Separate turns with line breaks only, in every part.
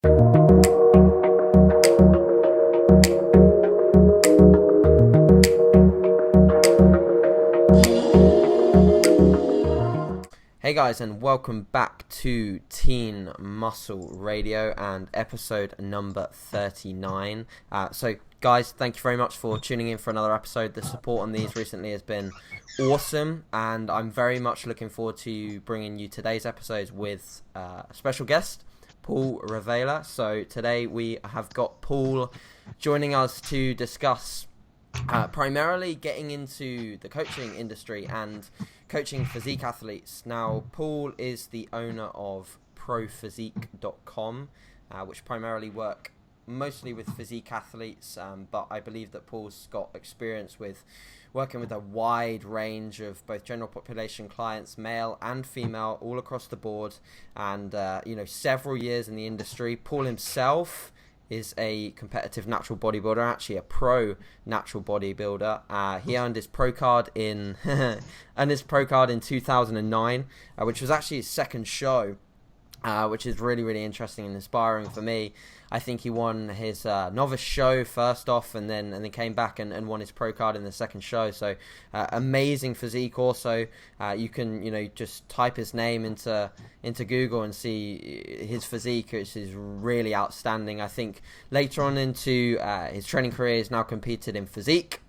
Hey guys, and welcome back to Teen Muscle Radio and episode number 39. So guys, thank you very much for tuning in for another episode. The support on these recently has been awesome, and I'm very much looking forward to bringing you today's episodes with a special guest, Paul Revelia. So today we have got Paul joining us to discuss primarily getting into the coaching industry and coaching physique athletes. Now, Paul is the owner of prophysique.com, which primarily work mostly with physique athletes, but I believe that Paul's got experience with working with a wide range of both general population clients, male and female, all across the board, and several years in the industry. Paul himself is a competitive natural bodybuilder, actually a pro natural bodybuilder. He earned his pro card in 2009, which was actually his second show, which is really, really interesting and inspiring for me. I think he won his novice show first off, and then came back and won his pro card in the second show. So amazing physique. Also, you can just type his name into Google and see his physique, which is really outstanding. I think later on into his training career, he's now competed in physique,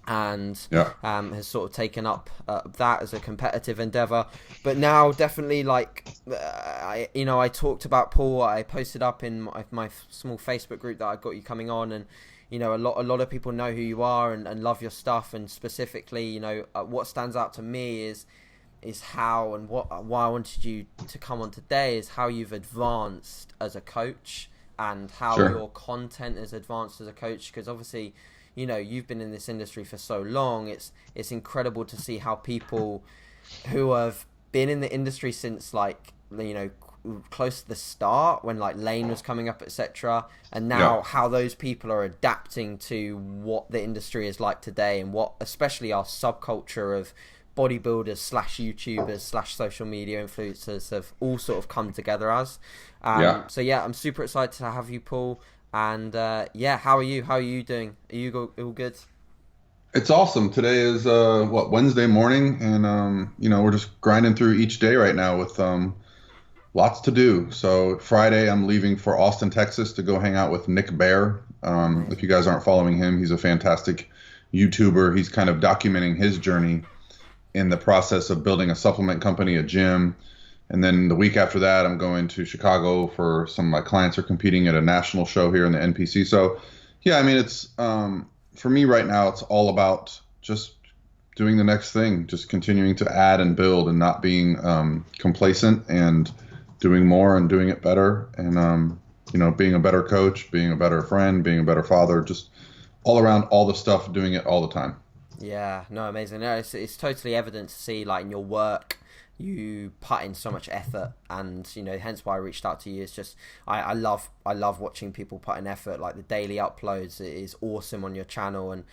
and has sort of taken up that as a competitive endeavor. But now definitely, I talked about Paul, I posted up in my small Facebook group that I got you coming on, and a lot of people know who you are and love your stuff, and specifically what stands out to me is how, and why I wanted you to come on today, is how you've advanced as a coach and how your content is advanced as a coach, because obviously you've been in this industry for so long. It's incredible to see how people who have been in the industry since close to the start, when Lane was coming up, etc., and now how those people are adapting to what the industry is like today, and what especially our subculture of bodybuilders / YouTubers / social media influencers have all sort of come together as. So I'm super excited to have you, Paul. And how are you? How are you doing? Are you all good?
It's awesome. Today is Wednesday morning, and we're just grinding through each day right now with lots to do. So Friday, I'm leaving for Austin, Texas, to go hang out with Nick Bear. If you guys aren't following him, he's a fantastic YouTuber. He's kind of documenting his journey in the process of building a supplement company, a gym. And then the week after that, I'm going to Chicago for some of my clients are competing at a national show here in the NPC. So, it's for me right now, it's all about just doing the next thing, just continuing to add and build, and not being complacent, and doing more and doing it better, and being a better coach, being a better friend, being a better father, just all around all the stuff, doing it all the time.
Yeah, no, amazing. No, it's totally evident to see, in your work, you put in so much effort, and hence why I reached out to you. It's just I love watching people put in effort. Like the daily uploads is awesome on your channel, and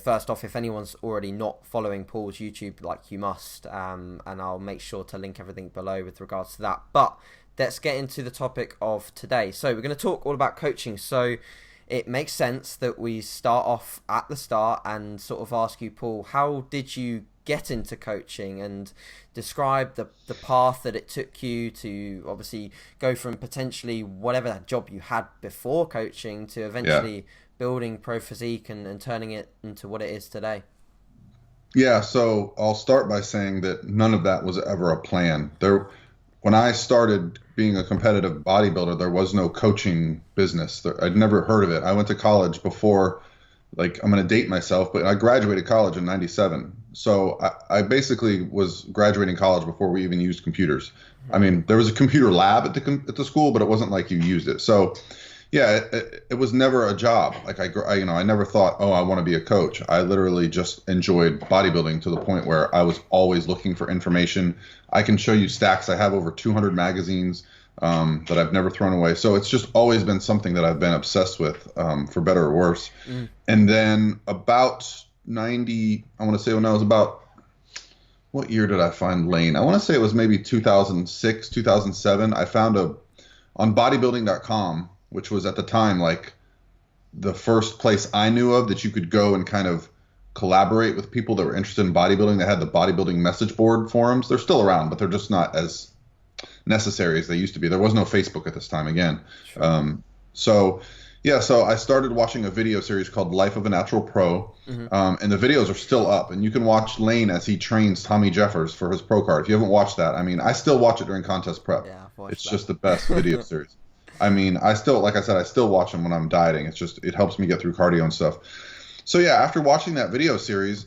first off, if anyone's already not following Paul's YouTube, you must, and I'll make sure to link everything below with regards to that. But let's get into the topic of today. So we're going to talk all about coaching. So it makes sense that we start off at the start and sort of ask you, Paul, how did you get into coaching, and describe the path that it took you to obviously go from potentially whatever that job you had before coaching to eventually building Pro Physique and turning it into what it is today.
Yeah, so I'll start by saying that none of that was ever a plan. When I started being a competitive bodybuilder, there was no coaching business. I'd never heard of it. I went to college before, I'm going to date myself, but I graduated college in 97. So I basically was graduating college before we even used computers. I mean, there was a computer lab at the school, but it wasn't like you used it. So it was never a job. I never thought, I want to be a coach. I literally just enjoyed bodybuilding to the point where I was always looking for information. I can show you stacks. I have over 200 magazines that I've never thrown away. So it's just always been something that I've been obsessed with, for better or worse. And then about 90, I want to say when I was about, what year did I find Lane? I want to say it was maybe 2006, 2007. I found on bodybuilding.com, which was at the time like the first place I knew of that you could go and kind of collaborate with people that were interested in bodybuilding. They had the bodybuilding message board forums. They're still around, but they're just not as necessary as they used to be. There was no Facebook at this time again. Sure. So I started watching a video series called Life of a Natural Pro, and the videos are still up, and you can watch Lane as he trains Tommy Jeffers for his pro card. If you haven't watched that, I mean, I still watch it during contest prep.
Yeah,
it's just the best video series. I mean, I still watch them when I'm dieting. It helps me get through cardio and stuff. So yeah, after watching that video series,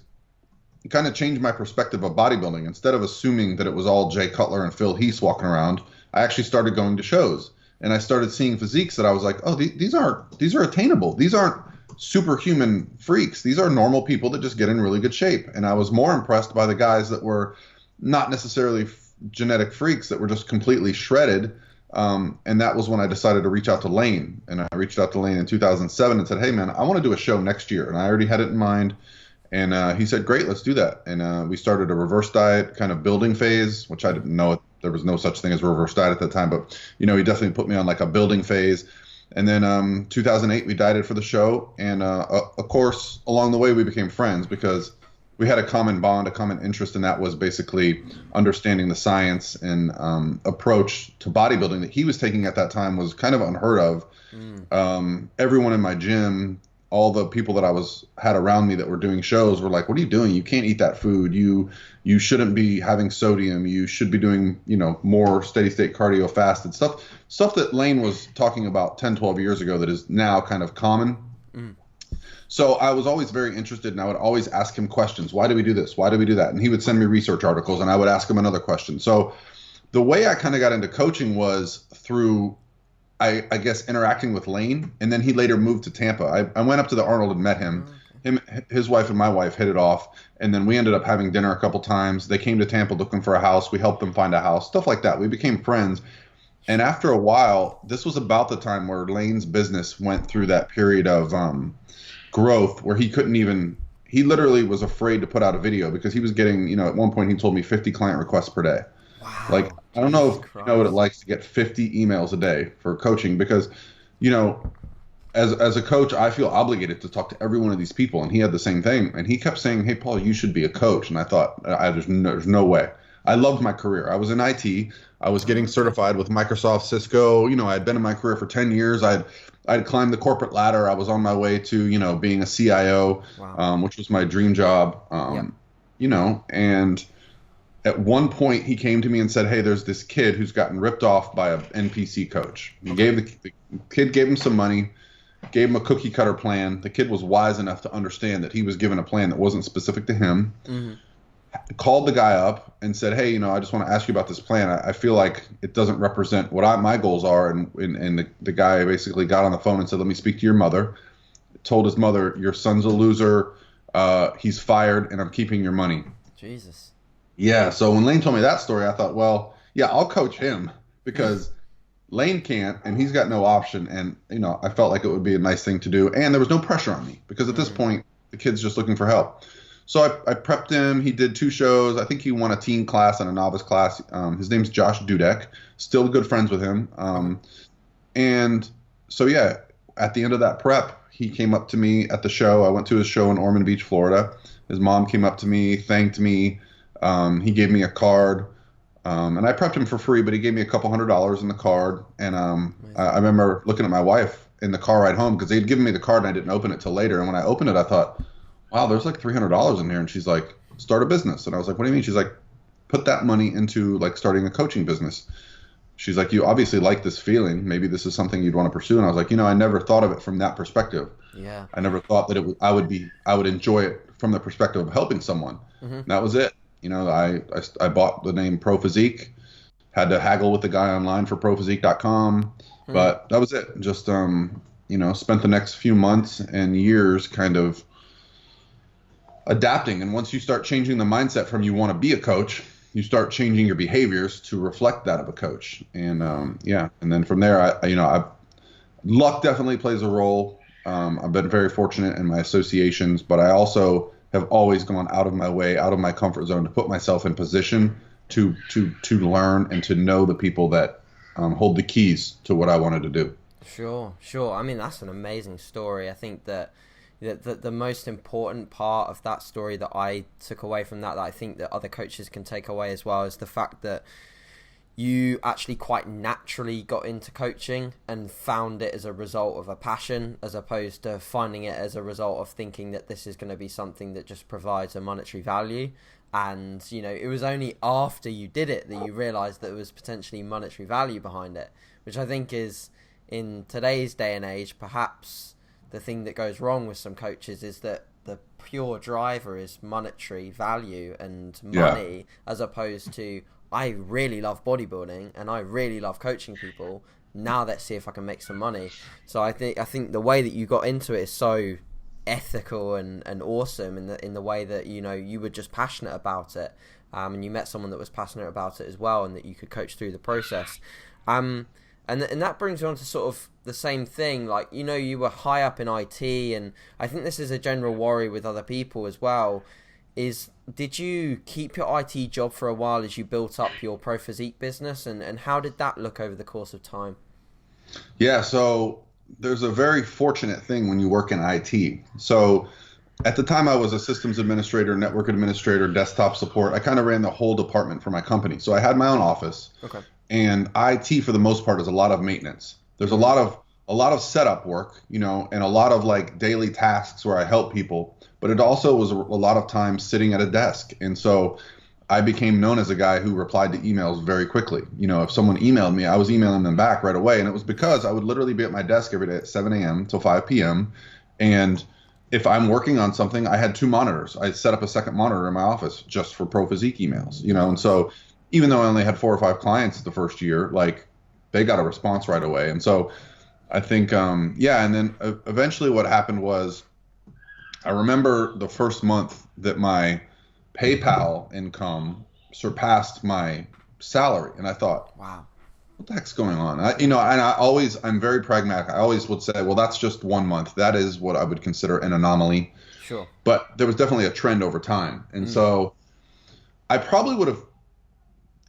it kind of changed my perspective of bodybuilding. Instead of assuming that it was all Jay Cutler and Phil Heath walking around, I actually started going to shows, and I started seeing physiques that I was like, oh, these are attainable. These aren't superhuman freaks. These are normal people that just get in really good shape. And I was more impressed by the guys that were not necessarily genetic freaks, that were just completely shredded. And that was when I decided to reach out to Lane. And I reached out to Lane in 2007 and said, hey, man, I want to do a show next year. And I already had it in mind. And he said, great, let's do that. And we started a reverse diet kind of building phase, which I didn't know. There was no such thing as a reverse diet at that time. But, he definitely put me on like a building phase. And then 2008, we dieted for the show. And, of course, along the way, we became friends because we had a common bond, a common interest, and that was basically understanding the science and approach to bodybuilding that he was taking at that time was kind of unheard of. Everyone in my gym, all the people that I had around me that were doing shows were like, what are you doing? You can't eat that food. You shouldn't be having sodium. You should be doing, more steady state cardio fasted stuff that Lane was talking about 10, 12 years ago that is now kind of common. So I was always very interested, and I would always ask him questions. Why do we do this? Why do we do that? And he would send me research articles, and I would ask him another question. So the way I kind of got into coaching was through, I guess, interacting with Lane, and then he later moved to Tampa. I went up to the Arnold and met him. His wife and my wife hit it off, and then we ended up having dinner a couple times. They came to Tampa looking for a house. We helped them find a house, stuff like that. We became friends. And after a while, this was about the time where Lane's business went through that period of growth where he literally was afraid to put out a video because he was getting, at one point he told me 50 client requests per day.
Wow.
Like, I don't know if you know what it likes to get 50 emails a day for coaching because, as a coach, I feel obligated to talk to every one of these people. And he had the same thing. And he kept saying, hey, Paul, you should be a coach. And I thought, there's no way. I loved my career. I was in IT. I was getting certified with Microsoft, Cisco. I had been in my career for 10 years. I'd climbed the corporate ladder. I was on my way to, being a CIO, wow. Which was my dream job. And at one point he came to me and said, hey, there's this kid who's gotten ripped off by an NPC coach. He gave the kid gave him some money, gave him a cookie cutter plan. The kid was wise enough to understand that he was given a plan that wasn't specific to him. Called the guy up and said, hey, I just want to ask you about this plan. I feel like it doesn't represent what my goals are. And the guy basically got on the phone and said, let me speak to your mother. Told his mother, your son's a loser. He's fired and I'm keeping your money.
Jesus.
Yeah. So when Lane told me that story, I thought, well, yeah, I'll coach him because Lane can't and he's got no option. And, I felt like it would be a nice thing to do. And there was no pressure on me because at this point, the kid's just looking for help. So I prepped him. He did 2 shows. I think he won a teen class and a novice class. His name's Josh Dudek. Still good friends with him. And so, yeah, at the end of that prep, he came up to me at the show. I went to his show in Ormond Beach, Florida. His mom came up to me, thanked me. He gave me a card. And I prepped him for free, but he gave me a couple $100s in the card. And I remember looking at my wife in the car ride home because they'd given me the card and I didn't open it till later. And when I opened it, I thought, wow, there's like $300 in here. And she's like, start a business. And I was like, what do you mean? She's like, put that money into like starting a coaching business. She's like, you obviously like this feeling. Maybe this is something you'd want to pursue. And I was like, I never thought of it from that perspective.
Yeah.
I never thought that I would enjoy it from the perspective of helping someone. That was it. I bought the name Pro Physique, had to haggle with the guy online for prophysique.com, but that was it. Just, spent the next few months and years kind of adapting. And once you start changing the mindset from you want to be a coach, you start changing your behaviors to reflect that of a coach. And and then from there, luck definitely plays a role. I've been very fortunate in my associations, but I also have always gone out of my way, out of my comfort zone to put myself in position to learn and to know the people that hold the keys to what I wanted to do.
Sure. I mean, that's an amazing story. I think that the most important part of that story that I took away from that I think that other coaches can take away as well, is the fact that you actually quite naturally got into coaching and found it as a result of a passion, as opposed to finding it as a result of thinking that this is going to be something that just provides a monetary value. And, it was only after you did it that you realized that there was potentially monetary value behind it, which I think is, in today's day and age, perhaps the thing that goes wrong with some coaches is that the pure driver is monetary value and money, as opposed to, I really love bodybuilding and I really love coaching people. Now let's see if I can make some money. So I think the way that you got into it is so ethical and awesome in the way that you were just passionate about it, and you met someone that was passionate about it as well, and that you could coach through the process. And that brings you on to sort of the same thing. Like, you were high up in IT, and I think this is a general worry with other people as well, is did you keep your IT job for a while as you built up your Pro Physique business, and how did that look over the course of time?
Yeah, so there's a very fortunate thing when you work in IT. So at the time I was a systems administrator, network administrator, desktop support. I kind of ran the whole department for my company. So I had my own office.
Okay.
And IT for the most part is a lot of maintenance. There's a lot of setup work, and a lot of like daily tasks where I help people, but it also was a lot of time sitting at a desk. And so I became known as a guy who replied to emails very quickly. If someone emailed me, I was emailing them back right away. And it was because I would literally be at my desk every day at 7 a.m. till 5 p.m. And if I'm working on something, I had 2 monitors. I set up a second monitor in my office just for Pro Physique emails, and so even though I only had 4 or 5 clients the first year, like, they got a response right away. And so I think, and then eventually what happened was, I remember the first month that my PayPal income surpassed my salary. And I thought,
wow,
what the heck's going on? I'm very pragmatic. I always would say, well, that's just 1 month. That is what I would consider an anomaly.
Sure.
But there was definitely a trend over time. And so I probably would have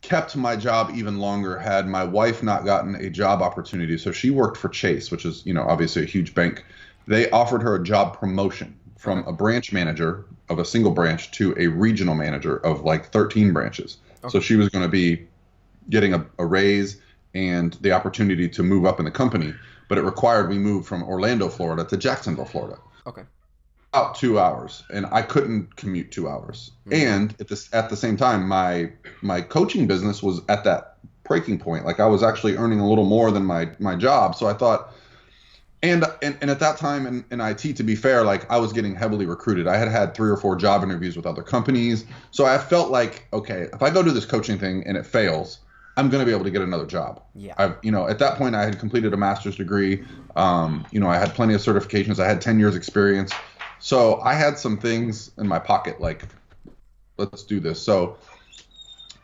kept my job even longer had my wife not gotten a job opportunity. So she worked for Chase, which is, obviously a huge bank. They offered her a job promotion from a branch manager of a single branch to a regional manager of like 13 branches. Okay. So she was going to be getting a raise and the opportunity to move up in the company, but it required we move from Orlando, Florida to Jacksonville, Florida.
Okay.
About 2 hours, and I couldn't commute 2 hours. And at the same time, my coaching business was at that breaking point. Like, I was actually earning a little more than my job. So I thought, and at that time in IT, to be fair, like, I was getting heavily recruited. I had 3 or 4 job interviews with other companies. So I felt like, okay, if I go do this coaching thing and it fails, I'm going to be able to get another job.
Yeah.
At that point I had completed a master's degree. I had plenty of certifications. I had 10 years experience. So I had some things in my pocket, like, let's do this. So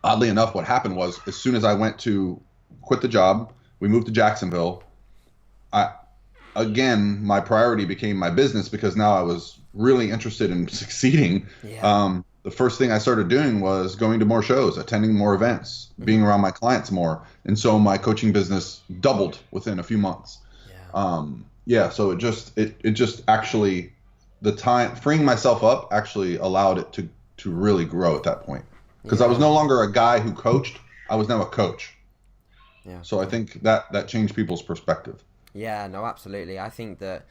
oddly enough, what happened was, as soon as I went to quit the job, we moved to Jacksonville. My priority became my business, because now I was really interested in succeeding.
Yeah.
The first thing I started doing was going to more shows, attending more events, being around my clients more. And so my coaching business doubled within a few months.
Yeah.
So it just actually, the time freeing myself up actually allowed it to really grow at that point, because I was no longer a guy who coached. I was now a coach.
Yeah.
So I think that changed people's perspective.
Yeah, no, absolutely. I think that,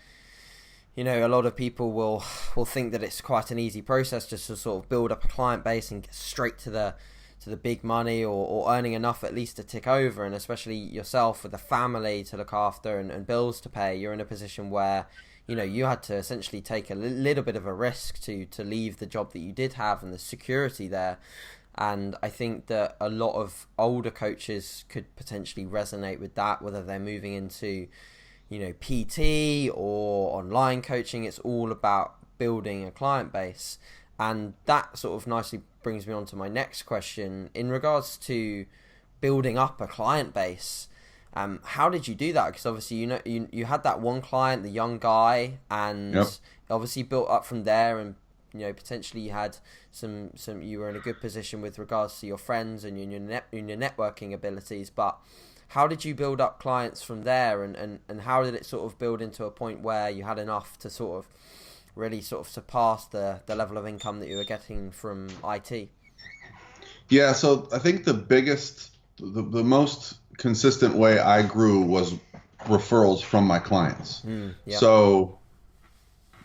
a lot of people will think that it's quite an easy process just to sort of build up a client base and get straight to the big money, or earning enough at least to tick over. And especially yourself with a family to look after and bills to pay, you're in a position where you had to essentially take a little bit of a risk to leave the job that you did have and the security there. And I think that a lot of older coaches could potentially resonate with that, whether they're moving into, PT or online coaching. It's all about building a client base. And that sort of nicely brings me on to my next question in regards to building up a client base. How did you do that? Because obviously, you had that one client, the young guy, and obviously built up from there. And potentially you had some. You were in a good position with regards to your friends and your networking abilities. But how did you build up clients from there, and how did it sort of build into a point where you had enough to sort of really sort of surpass the level of income that you were getting from IT?
Yeah, so I think the most consistent way I grew was referrals from my clients.
Yep.
So,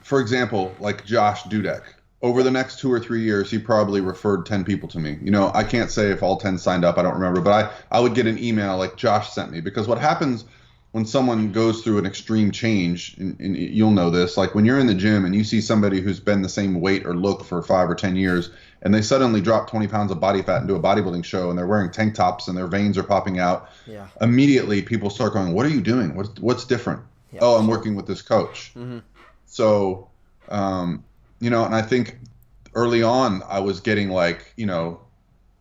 for example, like Josh Dudek, over the
Yep.
next 2 or 3 years, he probably referred 10 people to me. I can't say if all 10 signed up, I don't remember, but I would get an email like Josh sent me, because what happens when someone goes through an extreme change, and you'll know this, like when you're in the gym and you see somebody who's been the same weight or look for 5 or 10 years, and they suddenly drop 20 pounds of body fat and do a bodybuilding show, and they're wearing tank tops and their veins are popping out.
Yeah.
Immediately people start going, what are you doing? What's different?
Yeah,
Oh,
for
I'm
sure.
working with this coach.
Mm-hmm.
So, and I think early on I was getting like,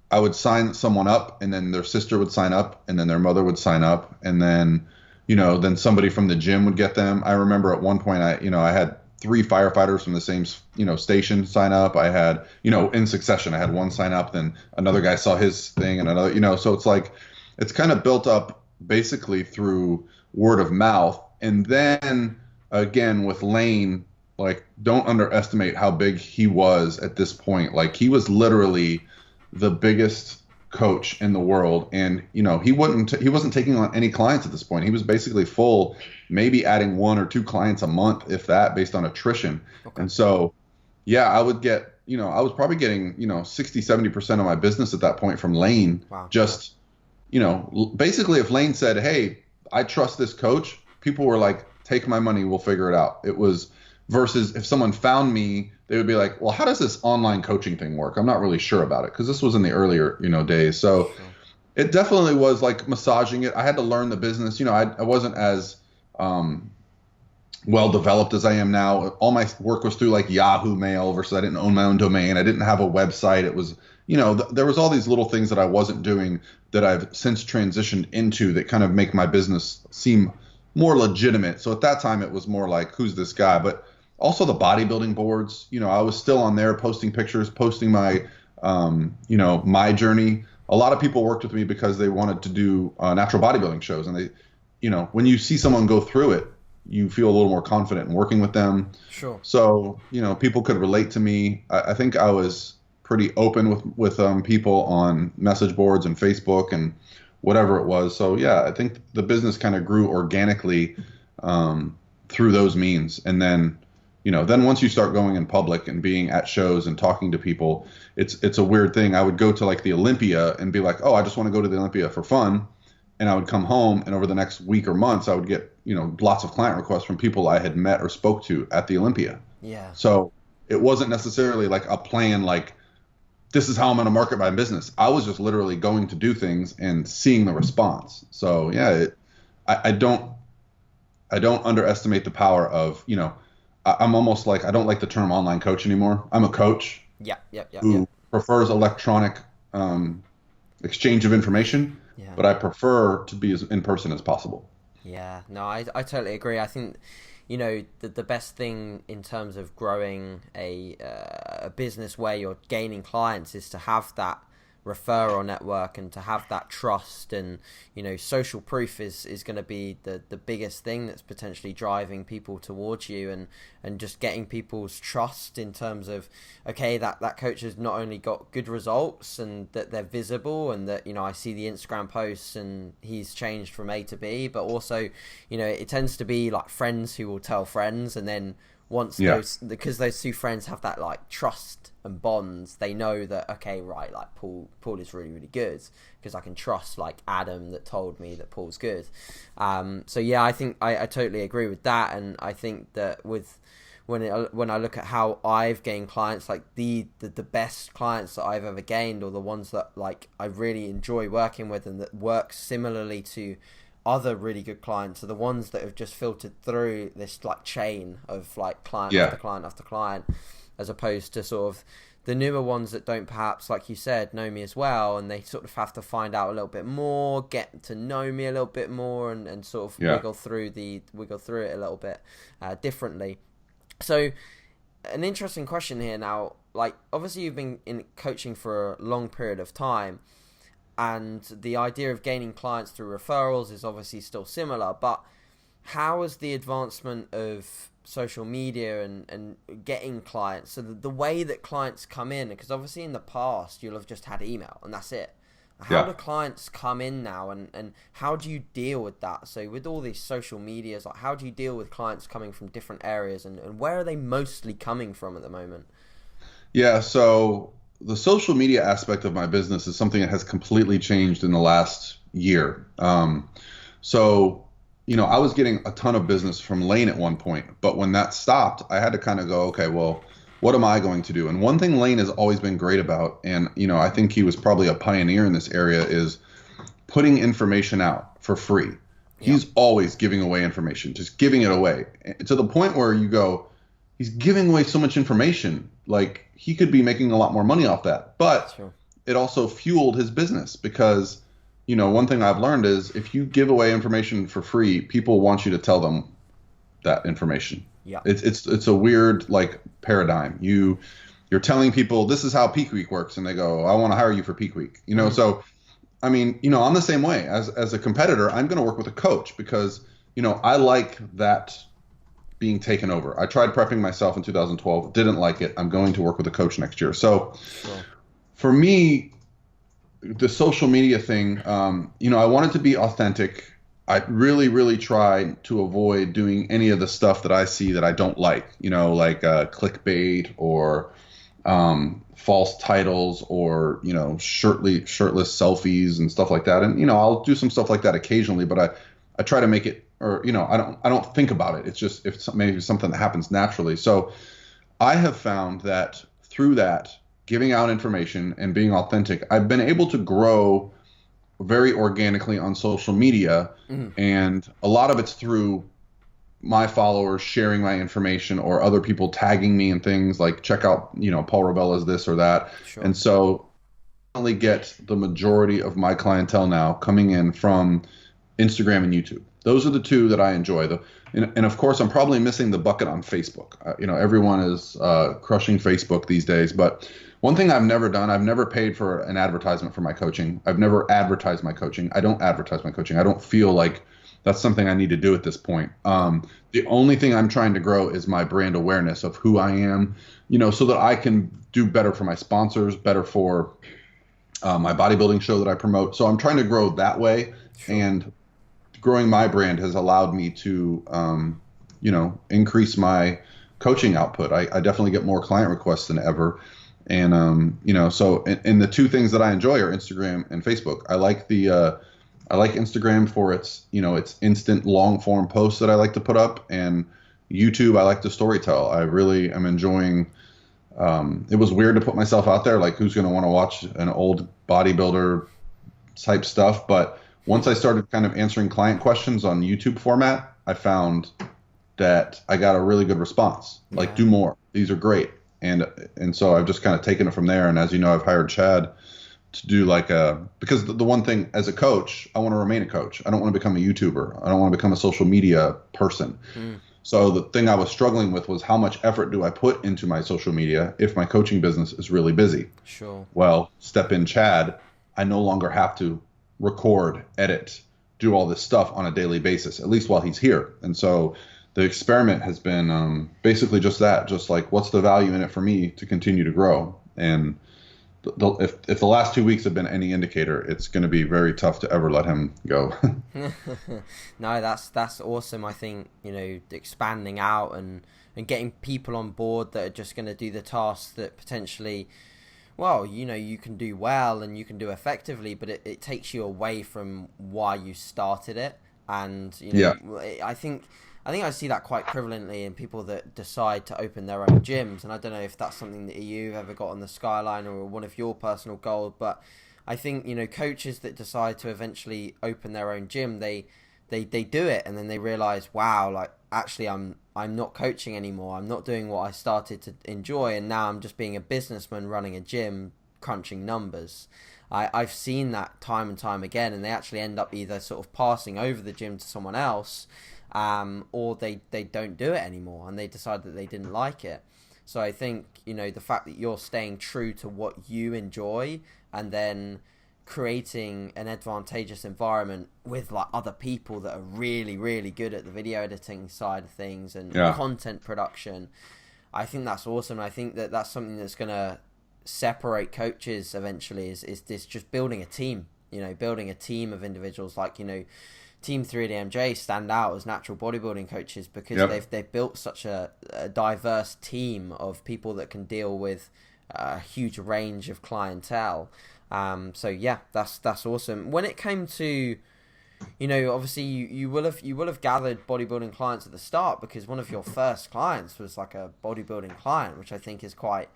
I would sign someone up, and then their sister would sign up, and then their mother would sign up, and then somebody from the gym would get them. I remember at one point I had 3 firefighters from the same, station sign up. I had, in succession, I had one sign up, then another guy saw his thing, and another, so it's like, it's kind of built up basically through word of mouth. And then again with Lane, like, don't underestimate how big he was at this point. Like, he was literally the biggest coach in the world, and he wasn't taking on any clients at this point. He was basically full, maybe adding 1 or 2 clients a month, if that, based on attrition.
Okay.
And so, yeah, I would get, I was probably getting 60-70% of my business at that point from Lane.
Wow.
Just basically, if Lane said, hey, I trust this coach, people were like, take my money, we'll figure it out. It was, versus if someone found me, they would be like, well, how does this online coaching thing work? I'm not really sure about it, because this was in the earlier, days. So
Sure.
it definitely was like massaging it. I had to learn the business. I wasn't as well developed as I am now. All my work was through like Yahoo Mail, versus I didn't own my own domain. I didn't have a website. It was, there was all these little things that I wasn't doing that I've since transitioned into that kind of make my business seem more legitimate. So at that time it was more like, who's this guy? But also the bodybuilding boards, I was still on there posting pictures, posting my, my journey. A lot of people worked with me because they wanted to do natural bodybuilding shows. And they, when you see someone go through it, you feel a little more confident in working with them.
Sure.
So, people could relate to me. I think I was pretty open with people on message boards and Facebook and whatever it was. So yeah, I think the business kind of grew organically through those means. And then, then once you start going in public and being at shows and talking to people, it's a weird thing. I would go to like the Olympia and be like, oh, I just want to go to the Olympia for fun. And I would come home, and over the next week or months, I would get, lots of client requests from people I had met or spoke to at the Olympia.
Yeah.
So it wasn't necessarily like a plan, like, this is how I'm going to market my business. I was just literally going to do things and seeing the response. So yeah, I don't underestimate the power of, I'm almost like, I don't like the term online coach anymore. I'm a coach
Yeah.
who prefers electronic exchange of information,
Yeah.
but I prefer to be as in person as possible.
Yeah, no, I totally agree. I think, the best thing in terms of growing a business where you're gaining clients is to have that referral network and to have that trust, and social proof is going to be the biggest thing that's potentially driving people towards you, and just getting people's trust in terms of, okay, that coach has not only got good results and that they're visible, and that I see the Instagram posts and he's changed from A to B, but also it tends to be like friends who will tell friends, and then once because those two friends have that like trust and bonds, they know that, okay, right, like Paul is really, really good, because I can trust like Adam that told me that Paul's good. So yeah, I think I totally agree with that. And I think that when I look at how I've gained clients, like the best clients that I've ever gained, or the ones that like I really enjoy working with and that work similarly to other really good clients, are the ones that have just filtered through this like chain of like client after client after client, as opposed to sort of the newer ones that don't perhaps, like you said, know me as well, and they sort of have to find out a little bit more, get to know me a little bit more, and sort of wiggle through it a little bit differently. So an interesting question here now, like obviously you've been in coaching for a long period of time. and the idea of gaining clients through referrals is obviously still similar, but how has the advancement of social media and getting clients, so the way that clients come in, because obviously in the past you'll have just had email and that's it. How do clients come in now, and how do you deal with that? So with all these social medias, like how do you deal with clients coming from different areas, and where are they mostly coming from at the moment?
Yeah, so the social media aspect of my business is something that has completely changed in the last year. So, I was getting a ton of business from Lane at one point, but when that stopped, I had to kind of go, okay, well, what am I going to do? And one thing Lane has always been great about, and, I think he was probably a pioneer in this area, is putting information out for free. He's always giving away information, just giving it away to the point where you go, he's giving away so much information, like he could be making a lot more money off that. But it also fueled his business because, one thing I've learned is if you give away information for free, people want you to tell them that information.
Yeah.
It's a weird like paradigm. You're telling people this is how Peak Week works, and they go, I want to hire you for Peak Week. So I mean, I'm the same way. As a competitor, I'm going to work with a coach because, I like that being taken over. I tried prepping myself in 2012, didn't like it. I'm going to work with a coach next year. So for me, the social media thing, I wanted to be authentic. I really, really try to avoid doing any of the stuff that I see that I don't like, like clickbait or false titles or, shirtless selfies and stuff like that. And, I'll do some stuff like that occasionally, but I try to make it, or, I don't think about it. It's just maybe something that happens naturally. So I have found that through that, giving out information and being authentic, I've been able to grow very organically on social media. And a lot of it's through my followers sharing my information or other people tagging me and things like, check out, Paul Revella's this or that. And so I only get the majority of my clientele now coming in from Instagram and YouTube. Those are the two that I enjoy. And of course, I'm probably missing the bucket on Facebook. Everyone is crushing Facebook these days. But one thing I've never done, I've never paid for an advertisement for my coaching. I've never advertised my coaching. I don't advertise my coaching. I don't feel like that's something I need to do at this point. The only thing I'm trying to grow is my brand awareness of who I am, so that I can do better for my sponsors, better for my bodybuilding show that I promote. So I'm trying to grow that way. And growing my brand has allowed me to, increase my coaching output. I definitely get more client requests than ever. And, so and the two things that I enjoy are Instagram and Facebook. I like Instagram for its, its instant long form posts that I like to put up, and YouTube, I like to storytell. I really am enjoying, it was weird to put myself out there. Like, who's going to want to watch an old bodybuilder type stuff? But once I started kind of answering client questions on YouTube format, I found that I got a really good response. Like, do more. These are great. And so I've just kind of taken it from there. And as you know, I've hired Chad to do because the one thing as a coach, I want to remain a coach. I don't want to become a YouTuber. I don't want to become a social media person. So the thing I was struggling with was how much effort do I put into my social media if my coaching business is really busy? Well, step in Chad. I no longer have to record, edit, do all this stuff on a daily basis, at least while he's here. And so the experiment has been basically just that, just like, what's the value in it for me to continue to grow? And if the last 2 weeks have been any indicator, it's going to be very tough to ever let him go.
No, that's awesome. I think, expanding out and getting people on board that are just going to do the tasks that potentially, well, you can do well and you can do effectively, but it takes you away from why you started it. And, I think I see that quite prevalently in people that decide to open their own gyms. And I don't know if that's something that you've ever got on the skyline or one of your personal goals, but I think, coaches that decide to eventually open their own gym, they do it and then they realize, wow, like, actually I'm not coaching anymore. I'm not doing what I started to enjoy, and now I'm just being a businessman running a gym, crunching numbers. I've seen that time and time again, and they actually end up either sort of passing over the gym to someone else, or they don't do it anymore and they decide that they didn't like it. So I think, the fact that you're staying true to what you enjoy and then creating an advantageous environment with like other people that are really, really good at the video editing side of things and content production. I think that's awesome. I think that that's something that's going to separate coaches eventually is this just building a team, building a team of individuals like, Team 3DMJ stand out as natural bodybuilding coaches because they've built such a diverse team of people that can deal with a huge range of clientele. So yeah, that's awesome. When it came to, obviously you will have gathered bodybuilding clients at the start because one of your first clients was like a bodybuilding client, which I think is quite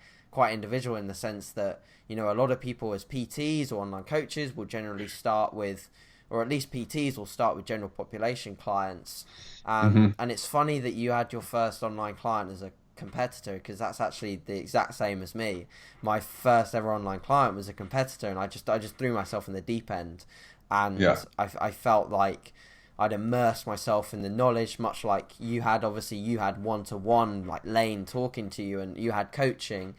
individual in the sense that, a lot of people as PTs or online coaches will generally start with, or at least PTs will start with general population clients. And it's funny that you had your first online client as a competitor because that's actually the exact same as me. My first ever online client was a competitor, and I just threw myself in the deep end, and I felt like I'd immerse myself in the knowledge, much like you had. Obviously, you had one-to-one, like Lane talking to you, and you had coaching.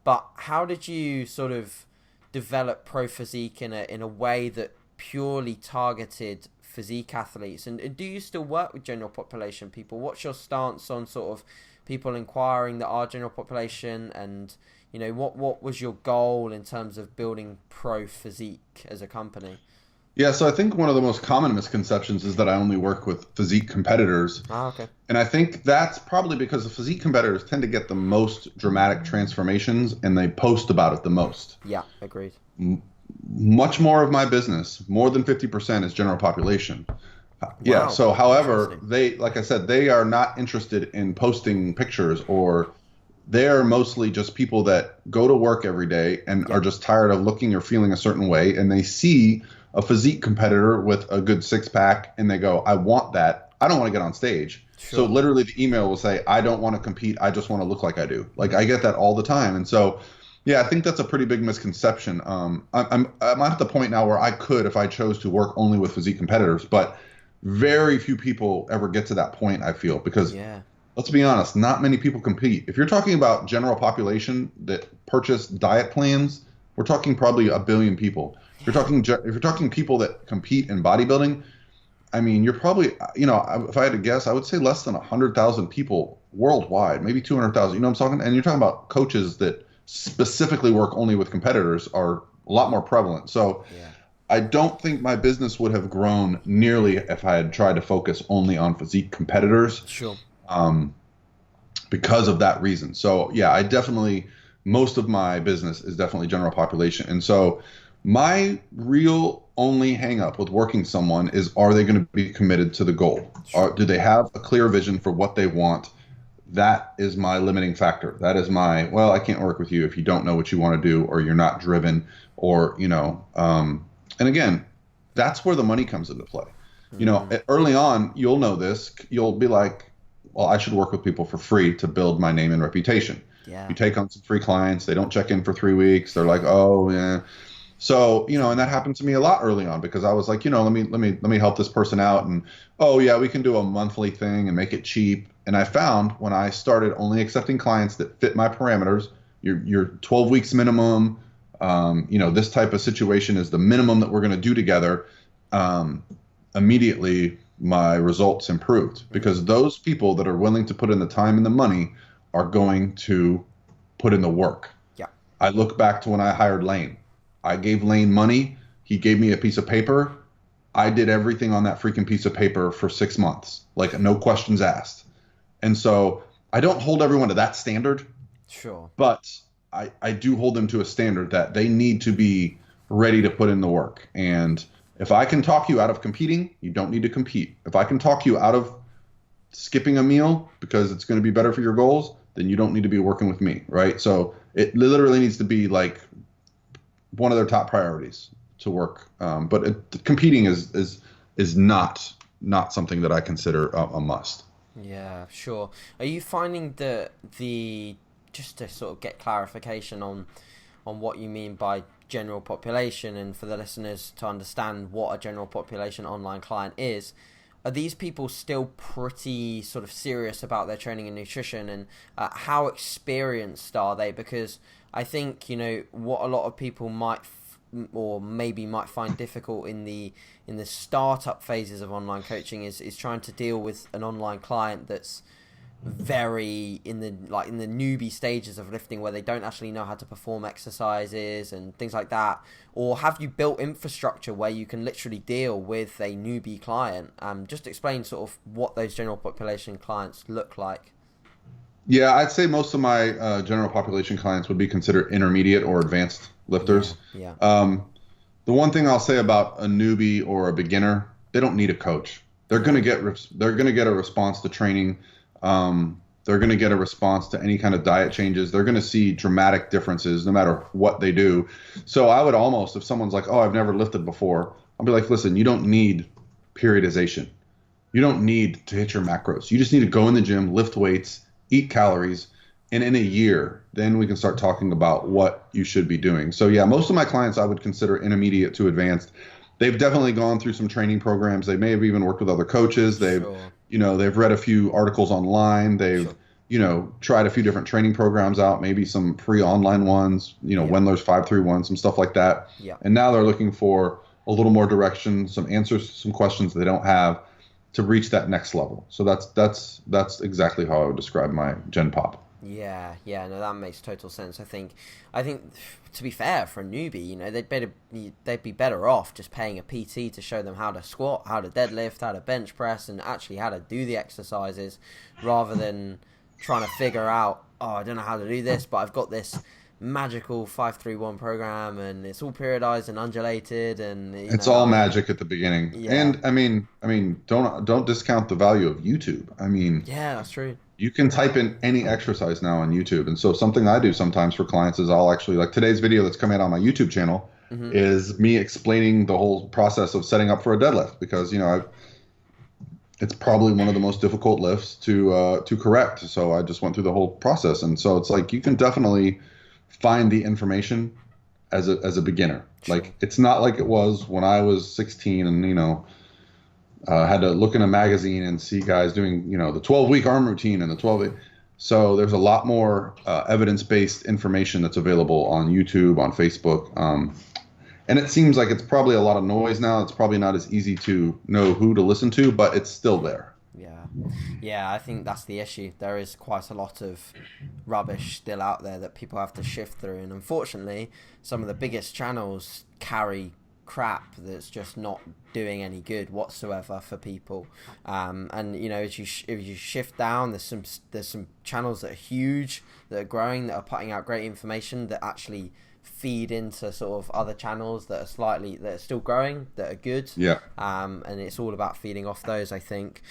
But how did you sort of develop Pro Physique in a way that purely targeted physique athletes? And do you still work with general population people? What's your stance on sort of people inquiring that are general population, and what was your goal in terms of building Pro Physique as a company?
Yeah, so I think one of the most common misconceptions is that I only work with physique competitors.
Okay.
And I think that's probably because the physique competitors tend to get the most dramatic transformations and they post about it the most.
Yeah, agreed.
Much more of my business, more than 50%, is general population. Yeah. So, however, they, like I said, they are not interested in posting pictures, or they are mostly just people that go to work every day and are just tired of looking or feeling a certain way. And they see a physique competitor with a good six pack and they go, I want that. I don't want to get on stage. Sure. So literally the email will say, I don't want to compete. I just want to look like I do. Like I get that all the time. And so, yeah, I think that's a pretty big misconception. I'm at the point now where I could, if I chose to, work only with physique competitors, but very few people ever get to that point, I feel, because let's be honest, not many people compete. If you're talking about general population that purchase diet plans, we're talking probably 1 billion people. If you're talking people that compete in bodybuilding, I mean, you're probably, if I had to guess, I would say less than 100,000 people worldwide, maybe 200,000. You know what I'm talking? And you're talking about coaches that specifically work only with competitors are a lot more prevalent. So I don't think my business would have grown nearly if I had tried to focus only on physique competitors.
Sure.
Because of that reason. So yeah, most of my business is definitely general population. And so my real only hang up with working someone is, are they going to be committed to the goal? Sure. Do they have a clear vision for what they want? That is my limiting factor. That is I can't work with you if you don't know what you want to do, or you're not driven, or, and again, that's where the money comes into play. Early on, you'll know this, you'll be like, well, I should work with people for free to build my name and reputation. Yeah. You take on some free clients, they don't check in for 3 weeks. They're like, oh yeah. So, and that happened to me a lot early on because I was like, let me help this person out. And, oh yeah, we can do a monthly thing and make it cheap. And I found when I started only accepting clients that fit my parameters, your 12 weeks minimum, this type of situation is the minimum that we're going to do together. Immediately my results improved because those people that are willing to put in the time and the money are going to put in the work. Yeah. I look back to when I hired Lane. I gave Lane money. He gave me a piece of paper. I did everything on that freaking piece of paper for 6 months, like no questions asked. And so I don't hold everyone to that standard. Sure. But I do hold them to a standard that they need to be ready to put in the work. And if I can talk you out of competing, you don't need to compete. If I can talk you out of skipping a meal because it's going to be better for your goals, then you don't need to be working with me, right? So it literally needs to be like one of their top priorities to work. But competing is not something that I consider a must.
Yeah, sure. Are you finding that just to sort of get clarification on what you mean by general population, and for the listeners to understand what a general population online client is, are these people still pretty sort of serious about their training and nutrition, and how experienced are they? Because I think, what a lot of people might or maybe might find difficult in the startup phases of online coaching is trying to deal with an online client that's very in the newbie stages of lifting, where they don't actually know how to perform exercises and things like that? Or have you built infrastructure where you can literally deal with a newbie client? Just explain sort of what those general population clients look like.
Yeah, I'd say most of my general population clients would be considered intermediate or advanced lifters.
Yeah.
The one thing I'll say about a newbie or a beginner, they don't need a coach. They're gonna get a response to training. They're gonna get a response to any kind of diet changes. They're gonna see dramatic differences no matter what they do. So I would almost, if someone's like, "Oh, I've never lifted before," I'll be like, "Listen, you don't need periodization. You don't need to hit your macros. You just need to go in the gym, lift weights, eat calories, and in a year, then we can start talking about what you should be doing." So yeah, most of my clients I would consider intermediate to advanced. They've definitely gone through some training programs. They may have even worked with other coaches. They've they've read a few articles online. They've tried a few different training programs out, maybe some free online ones, Wendler's 531, some stuff like that.
Yeah.
And now they're looking for a little more direction, some answers to some questions they don't have, to reach that next level. So that's exactly how I would describe my Gen Pop.
Yeah, no, that makes total sense. I think to be fair, for a newbie, they'd be better off just paying a PT to show them how to squat, how to deadlift, how to bench press, and actually how to do the exercises, rather than trying to figure out, I don't know how to do this, but I've got this magical 531 program and it's all periodized and undulated, and
it's all magic at the beginning. Yeah. And I mean don't discount the value of YouTube.
Yeah, that's true.
You can type in any exercise now on YouTube. And so something I do sometimes for clients is I'll actually, like today's video that's coming out on my YouTube channel, is me explaining the whole process of setting up for a deadlift, because it's probably one of the most difficult lifts to correct. So I just went through the whole process. And so it's like you can definitely find the information as a beginner. Sure. Like it's not like it was when I was 16 and had to look in a magazine and see guys doing the 12-week arm routine and the 12-week. So there's a lot more evidence-based information that's available on YouTube, on Facebook, and it seems like it's probably a lot of noise now. It's probably not as easy to know who to listen to, but it's still there.
Yeah, I think that's the issue. There is quite a lot of rubbish still out there that people have to shift through, and unfortunately, some of the biggest channels carry crap that's just not doing any good whatsoever for people. And if you shift down, there's some channels that are huge, that are growing, that are putting out great information that actually feed into sort of other channels that are still growing, that are good.
Yeah.
And it's all about feeding off those, I think.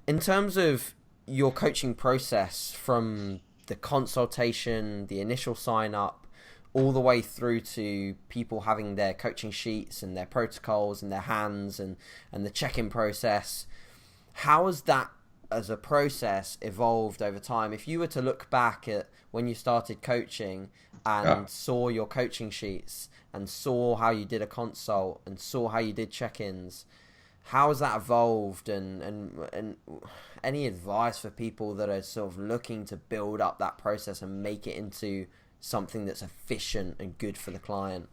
In terms of your coaching process, from the consultation, the initial sign up, all the way through to people having their coaching sheets and their protocols in their hands, and the check-in process, how has that as a process evolved over time? If you were to look back at when you started coaching and saw your coaching sheets and saw how you did a consult and saw how you did check-ins, how has that evolved, and any advice for people that are sort of looking to build up that process and make it into something that's efficient and good for the client?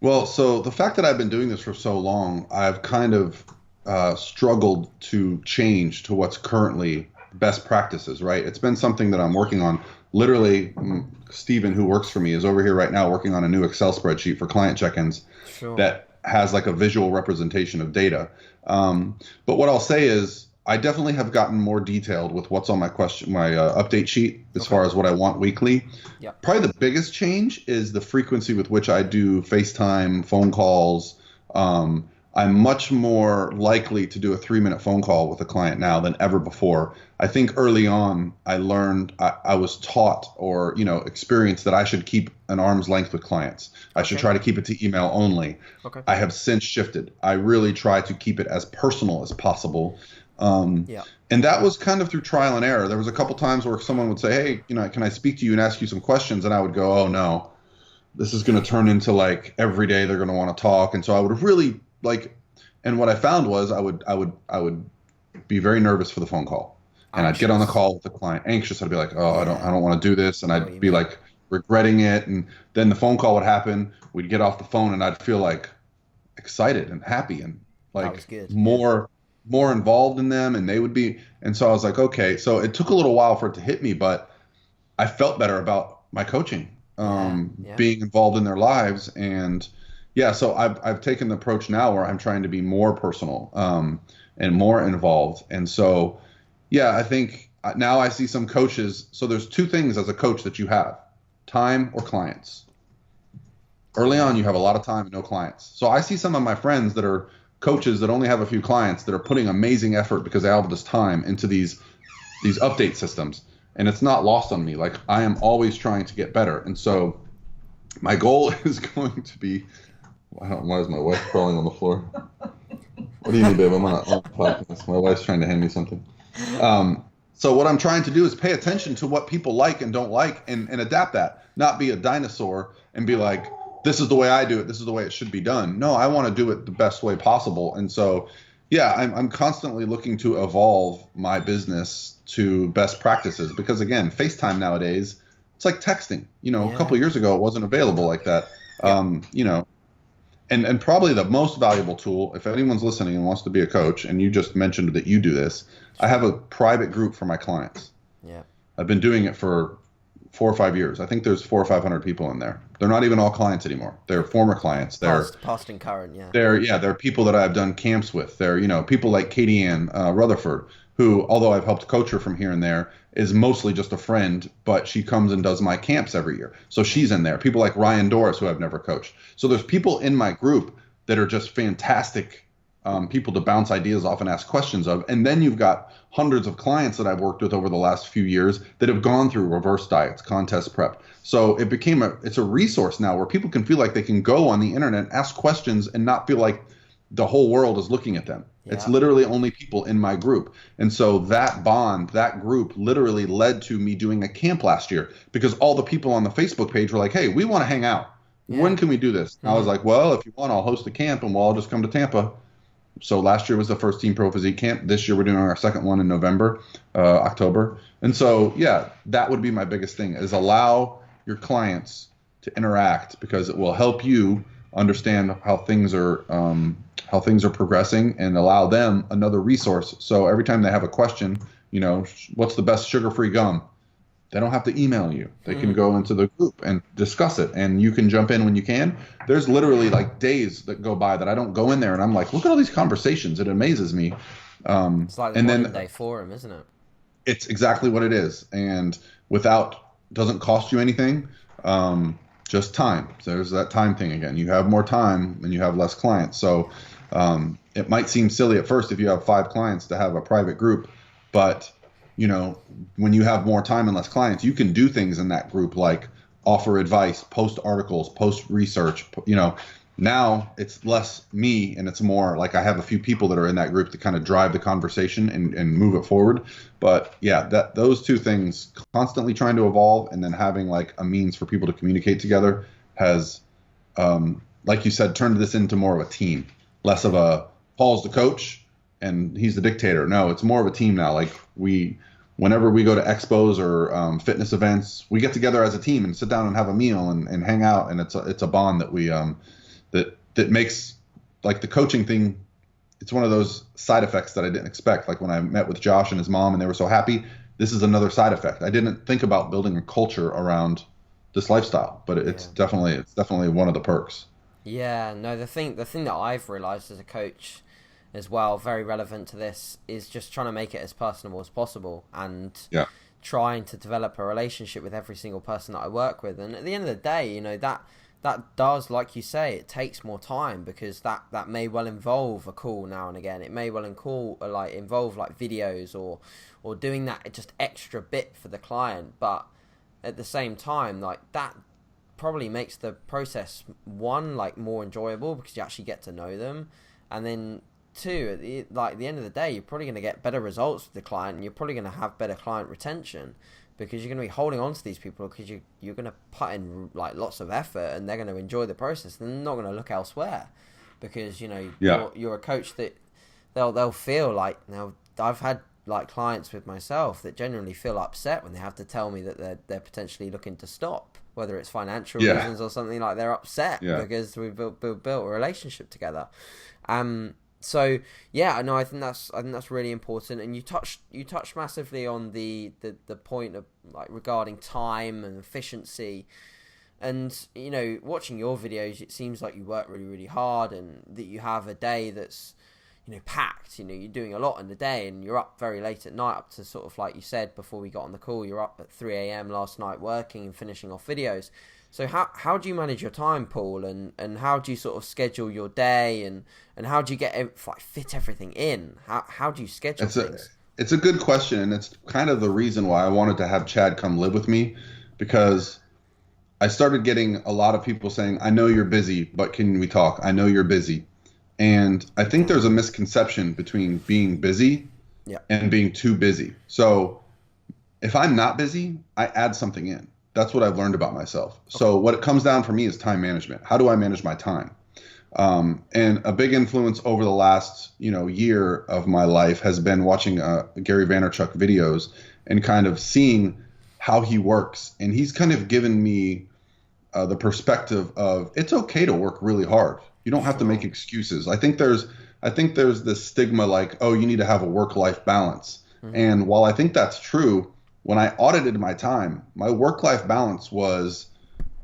Well, so the fact that I've been doing this for so long, I've kind of struggled to change to what's currently best practices, right? It's been something that I'm working on. Literally, Steven, who works for me, is over here right now working on a new Excel spreadsheet for client check-ins. Sure. That has like a visual representation of data. But what I'll say is I definitely have gotten more detailed with what's on my update sheet as far as what I want weekly. Yep. Probably the biggest change is the frequency with which I do FaceTime, phone calls. I'm much more likely to do a 3-minute phone call with a client now than ever before. I think early on I learned, I was taught or experienced that I should keep an arm's length with clients. I should try to keep it to email only. Okay. I have since shifted. I really try to keep it as personal as possible. And that was kind of through trial and error. There was a couple times where someone would say, hey, can I speak to you and ask you some questions? And I would go, oh no, this is going to turn into like every day they're going to want to talk. And so I would really and what I found was I would be very nervous for the phone call, and I'd get on the call with the client anxious. I'd be like, oh, I don't want to do this. And I'd be like, regretting it. And then the phone call would happen. We'd get off the phone and I'd feel like excited and happy and
That was
like
good. Yeah.
more involved in them. And they would be, and so I was like, okay, so it took a little while for it to hit me, but I felt better about my coaching,
Yeah. Yeah.
being involved in their lives. And yeah, so I've taken the approach now where I'm trying to be more personal, and more involved. And so, yeah, I think now I see some coaches. So there's two things as a coach that you have: time or clients. Early on,
Yeah.
you have a lot of time and no clients. So I see some of my friends that are coaches that only have a few clients that are putting amazing effort because they have all this time into these update systems. And it's not lost on me. Like I am always trying to get better. And so my goal is going to be, why is my wife crawling on the floor? What do you need, babe? I'm on a podcast. My wife's trying to hand me something. So what I'm trying to do is pay attention to what people like and don't like and adapt that, not be a dinosaur and be like, this is the way I do it. This is the way it should be done. No, I want to do it the best way possible. And so, yeah, I'm constantly looking to evolve my business to best practices because again, FaceTime nowadays, it's like texting. A couple
Yeah.
of years ago, it wasn't available like that.
Yep.
And probably the most valuable tool, if anyone's listening and wants to be a coach, and you just mentioned that you do this, I have a private group for my clients.
Yeah.
I've been doing it for 4 or 5 years. I think there's 400 or 500 people in there. They're not even all clients anymore. They're former clients.
Past and current. Yeah.
They're people that I've done camps with. They're people like Katie Ann Rutherford, who, although I've helped coach her from here and there, is mostly just a friend, but she comes and does my camps every year. So she's in there. People like Ryan Doris, who I've never coached. So there's people in my group that are just fantastic people to bounce ideas off and ask questions of. And then you've got hundreds of clients that I've worked with over the last few years that have gone through reverse diets, contest prep. So it's a resource now where people can feel like they can go on the internet, ask questions, and not feel like the whole world is looking at them.
Yeah.
It's literally only people in my group. And so that bond, that group literally led to me doing a camp last year because all the people on the Facebook page were like, hey, we want to hang out.
Yeah.
When can we do this? I was like, well, if you want, I'll host a camp and we'll all just come to Tampa. So last year was the first Team Pro Physique camp. This year we're doing our second one in November, October. And so, yeah, that would be my biggest thing is allow your clients to interact because it will help you understand how things are progressing and allow them another resource. So every time they have a question, what's the best sugar-free gum? They don't have to email you. They can go into the group and discuss it, and you can jump in when you can. There's literally like days that go by that I don't go in there, and I'm like, look at all these conversations. It amazes me.
It's like the modern day forum, isn't it?
It's exactly what it is, and doesn't cost you anything, just time. So there's that time thing again. You have more time and you have less clients. So it might seem silly at first if you have 5 clients to have a private group, but when you have more time and less clients, you can do things in that group like offer advice, post articles, post research. Now it's less me and it's more like I have a few people that are in that group to kind of drive the conversation and move it forward. But yeah, those two things, constantly trying to evolve and then having like a means for people to communicate together has, like you said, turned this into more of a team, less of a Paul's the coach and he's the dictator. No, it's more of a team now. Like whenever we go to expos or fitness events, we get together as a team and sit down and have a meal and hang out. And it's a bond that we that makes like the coaching thing. It's one of those side effects that I didn't expect. Like when I met with Josh and his mom and they were so happy, this is another side effect. I didn't think about building a culture around this lifestyle, but it's definitely one of the perks.
Yeah, no, the thing that I've realized as a coach as well, very relevant to this, is just trying to make it as personable as possible and trying to develop a relationship with every single person that I work with. And at the end of the day, that does, like you say, it takes more time because that may well involve a call now and again. It may well involve videos or doing that just extra bit for the client. But at the same time, like that probably makes the process more enjoyable because you actually get to know them, and then 2, at the end of the day, you're probably going to get better results with the client and you're probably going to have better client retention because you're going to be holding on to these people because you're going to put in like lots of effort and they're going to enjoy the process. They're not going to look elsewhere because you're a coach that they'll feel like. Now I've had like clients with myself that genuinely feel upset when they have to tell me that they're potentially looking to stop whether it's financial
Yeah.
reasons or something, like they're upset
Yeah.
because we built a relationship together. So yeah, no, I think that's really important. And you touched massively on the point of like regarding time and efficiency. And watching your videos, it seems like you work really, really hard, and that you have a day that's packed. You're doing a lot in the day, and you're up very late at night, up to sort of like you said before we got on the call. You're up at 3 a.m. last night working and finishing off videos. So how do you manage your time, Paul, and how do you sort of schedule your day, and how do you fit everything in? How do you schedule things?
It's a good question, and it's kind of the reason why I wanted to have Chad come live with me, because I started getting a lot of people saying, I know you're busy, but can we talk? I know you're busy. And I think there's a misconception between being busy and being too busy. So if I'm not busy, I add something in. That's what I've learned about myself. Okay. So what it comes down for me is time management. How do I manage my time? And a big influence over the last, year of my life has been watching Gary Vaynerchuk videos and kind of seeing how he works. And he's kind of given me the perspective of it's okay to work really hard. You don't have to make excuses. I think there's this stigma like, oh, you need to have a work-life balance. Mm-hmm. And while I think that's true, when I audited my time, my work-life balance was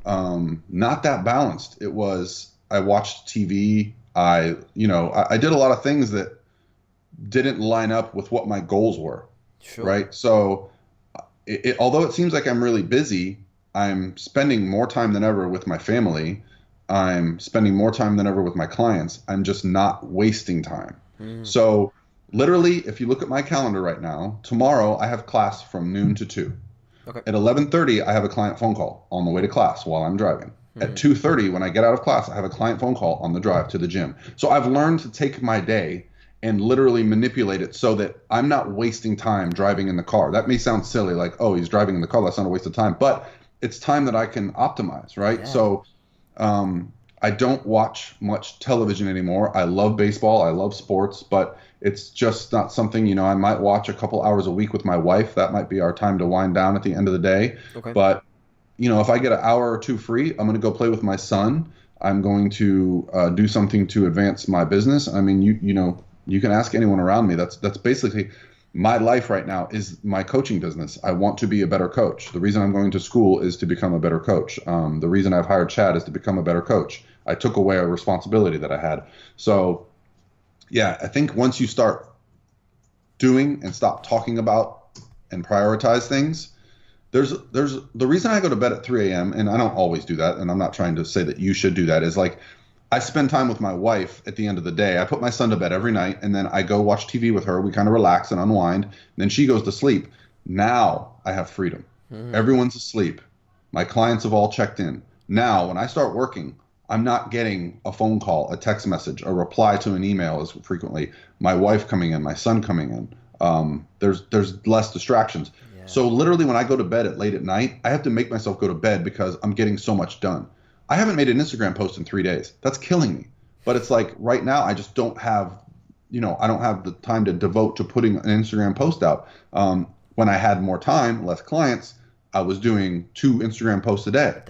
not that balanced. It was, I watched TV. I did a lot of things that didn't line up with what my goals were. Sure. Right. So although it seems like I'm really busy, I'm spending more time than ever with my family. I'm spending more time than ever with my clients. I'm just not wasting time. So literally, if you look at my calendar right now, tomorrow I have class from noon to 2. Okay. At 11:30, I have a client phone call on the way to class while I'm driving. At 2:30, when I get out of class, I have a client phone call on the drive to the gym. So I've learned to take my day and literally manipulate it so that I'm not wasting time driving in the car. That may sound silly, like, oh, he's driving in the car, that's not a waste of time. But it's time that I can optimize, right? Yeah. So I don't watch much television anymore. I love baseball. I love sports, but it's just not something, I might watch a couple hours a week with my wife. That might be our time to wind down at the end of the day. Okay. But, if I get an hour or two free, I'm going to go play with my son. I'm going to do something to advance my business. I mean, you can ask anyone around me. That's basically my life right now is my coaching business. I want to be a better coach. The reason I'm going to school is to become a better coach. The reason I've hired Chad is to become a better coach. I took away a responsibility that I had. So, yeah, I think once you start doing and stop talking about and prioritize things, there's the reason I go to bed at 3 a.m., and I don't always do that, and I'm not trying to say that you should do that, is like I spend time with my wife at the end of the day. I put my son to bed every night, and then I go watch TV with her. We kind of relax and unwind. And then she goes to sleep. Now I have freedom. Everyone's asleep. My clients have all checked in. Now, when I start working, I'm not getting a phone call, a text message, a reply to an email as frequently. My wife coming in, my son coming in. There's less distractions. Yeah. So literally when I go to bed late at night, I have to make myself go to bed because I'm getting so much done. I haven't made an Instagram post in 3 days. That's killing me. But it's like right now I just don't have, I don't have the time to devote to putting an Instagram post out. When I had more time, less clients, I was doing 2 Instagram posts a day.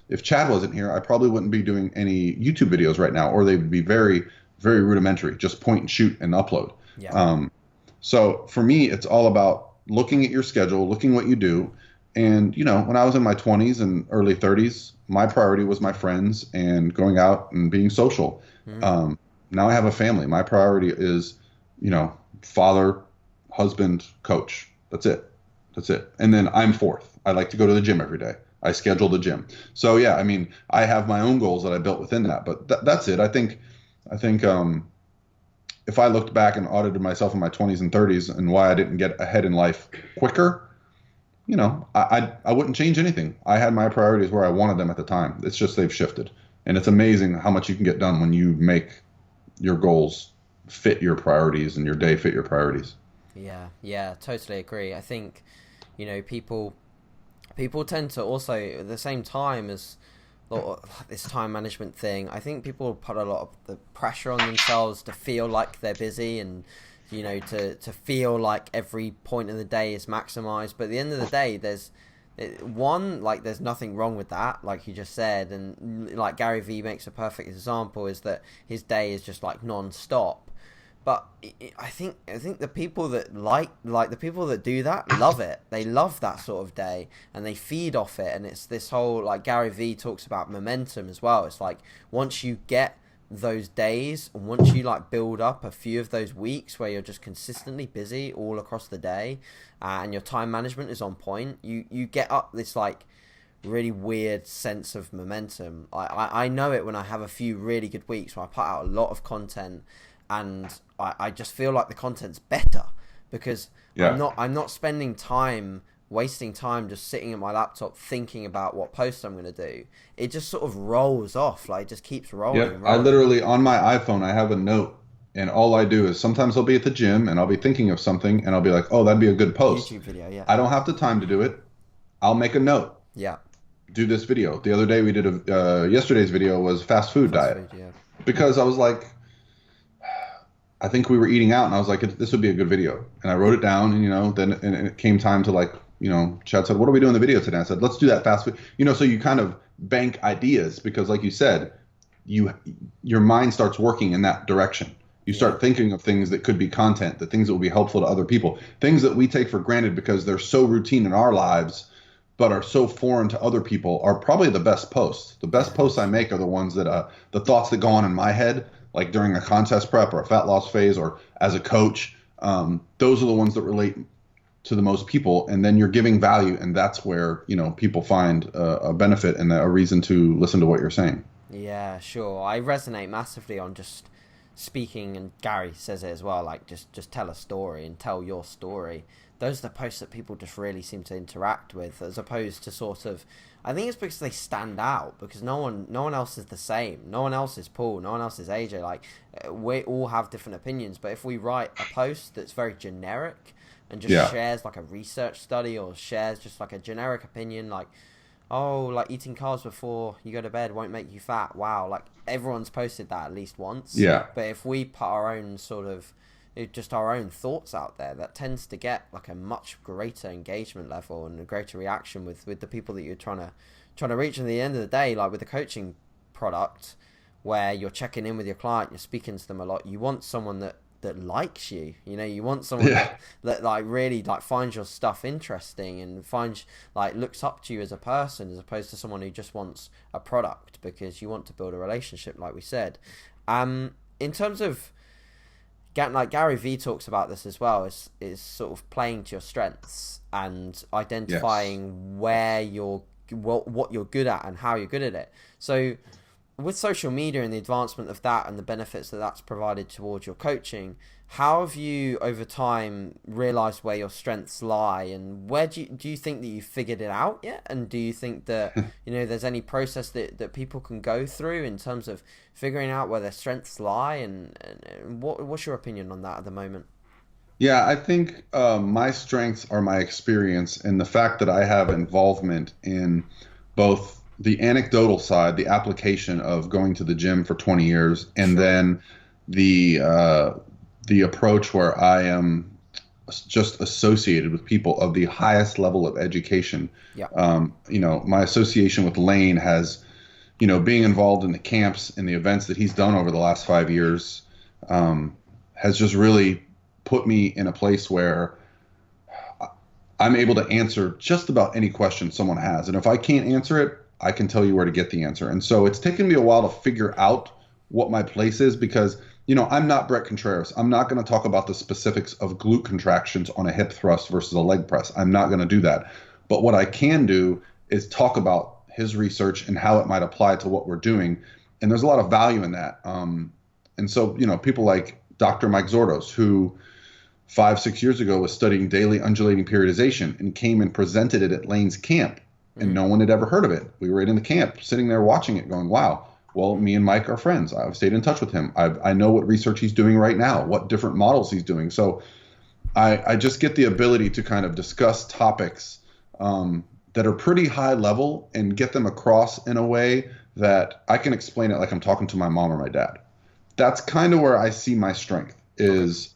If Chad wasn't here, I probably wouldn't be doing any YouTube videos right now, or they would be very, very rudimentary, just point and shoot and upload. Yeah. So for me, it's all about looking at your schedule, looking what you do. And, when I was in my 20s and early 30s, my priority was my friends and going out and being social. Now I have a family. My priority is, father, husband, coach. That's it. And then I'm fourth. I like to go to the gym every day. I schedule the gym. So, yeah, I mean, I have my own goals that I built within that. But that's it. I think if I looked back and audited myself in my 20s and 30s and why I didn't get ahead in life quicker, I wouldn't change anything. I had my priorities where I wanted them at the time. It's just they've shifted. And it's amazing how much you can get done when you make your goals fit your priorities and your day fit your priorities. Yeah, totally agree. I think, people tend to also, at the same time as this time management thing, I think people put a lot of the pressure on themselves to feel like they're busy and to feel like every point of the day is maximized. But at the end of the day, there's
One, like, there's nothing wrong with that, like you just said, and like Gary Vee makes a perfect example, is that his day is just like non-stop. But I think the people that like the people that do that love it. They love that sort of day, and they feed off it. And it's this whole, like, Gary Vee talks about momentum as well. It's like, once you get those days, and once you like build up a few of those weeks where you're just consistently busy all across the day, and your time management is on point, you get up this like really weird sense of momentum. I know it when I have a few really good weeks where I put out a lot of content, and I just feel like the content's better because I'm not spending time wasting time just sitting at my laptop thinking about what post I'm going to do. It just sort of rolls off, like, it just keeps rolling.
Yep. I literally, on my iPhone, I have a note, and all I do is sometimes I'll be at the gym and I'll be thinking of something and I'll be like, oh, that'd be a good post.
YouTube video, yeah.
I don't have the time to do it. I'll make a note.
Yeah.
Do this video. The other day we did yesterday's video was fast food diet. Because I was like, I think we were eating out and I was like, this would be a good video. And I wrote it down, and then it came time to, like, Chad said, what are we doing in the video today? I said, let's do that fast food. So you kind of bank ideas because, like you said, your mind starts working in that direction. You start thinking of things that could be content, the things that will be helpful to other people, things that we take for granted because they're so routine in our lives, but are so foreign to other people, are probably the best posts. The best posts I make are the ones that, the thoughts that go on in my head, like during a contest prep or a fat loss phase or as a coach. Those are the ones that relate to the most people, and then you're giving value, and that's where people find a benefit and a reason to listen to what you're saying.
Yeah, sure. I resonate massively on just speaking, and Gary says it as well, like, just tell a story and tell your story. Those are the posts that people just really seem to interact with, as opposed to sort of, I think it's because they stand out, because no one else is the same. No one else is Paul, no one else is AJ. Like, we all have different opinions, but if we write a post that's very generic and just shares like a research study, or shares just like a generic opinion, like, oh, like, eating carbs before you go to bed won't make you fat. Wow, like, everyone's posted that at least once.
Yeah.
But if we put our own sort of, just our own thoughts out there, that tends to get like a much greater engagement level and a greater reaction with the people that you're trying to reach. And at the end of the day, like with the coaching product, where you're checking in with your client, you're speaking to them a lot, you want someone that likes you. You want someone that like really like finds your stuff interesting and finds, like, looks up to you as a person, as opposed to someone who just wants a product, because you want to build a relationship, like we said. In terms of, like, Gary Vee talks about this as well, is sort of playing to your strengths and identifying where what you're good at and how you're good at it. So with social media and the advancement of that and the benefits that that's provided towards your coaching, how have you over time realized where your strengths lie, and where do you think that you've figured it out yet? And do you think that there's any process that people can go through in terms of figuring out where their strengths lie, and what's your opinion on that at the moment?
Yeah, I think my strengths are my experience and the fact that I have involvement in both the anecdotal side, the application of going to the gym for 20 years, and then the approach where I am just associated with people of the highest level of education. Yeah. My association with Lane has, being involved in the camps and the events that he's done over the last 5 years, has just really put me in a place where I'm able to answer just about any question someone has. And if I can't answer it, I can tell you where to get the answer. And so it's taken me a while to figure out what my place is, because, I'm not Brett Contreras. I'm not going to talk about the specifics of glute contractions on a hip thrust versus a leg press. I'm not going to do that. But what I can do is talk about his research and how it might apply to what we're doing. And there's a lot of value in that. And so, people like Dr. Mike Zordos, who 5-6 years ago was studying daily undulating periodization and came and presented it at Lane's camp. And no one had ever heard of it. We were right in the camp, sitting there watching it, going, wow, well, me and Mike are friends. I've stayed in touch with him. I know what research he's doing right now, what different models he's doing. So I just get the ability to kind of discuss topics that are pretty high level and get them across in a way that I can explain it like I'm talking to my mom or my dad. That's kind of where I see my strength, is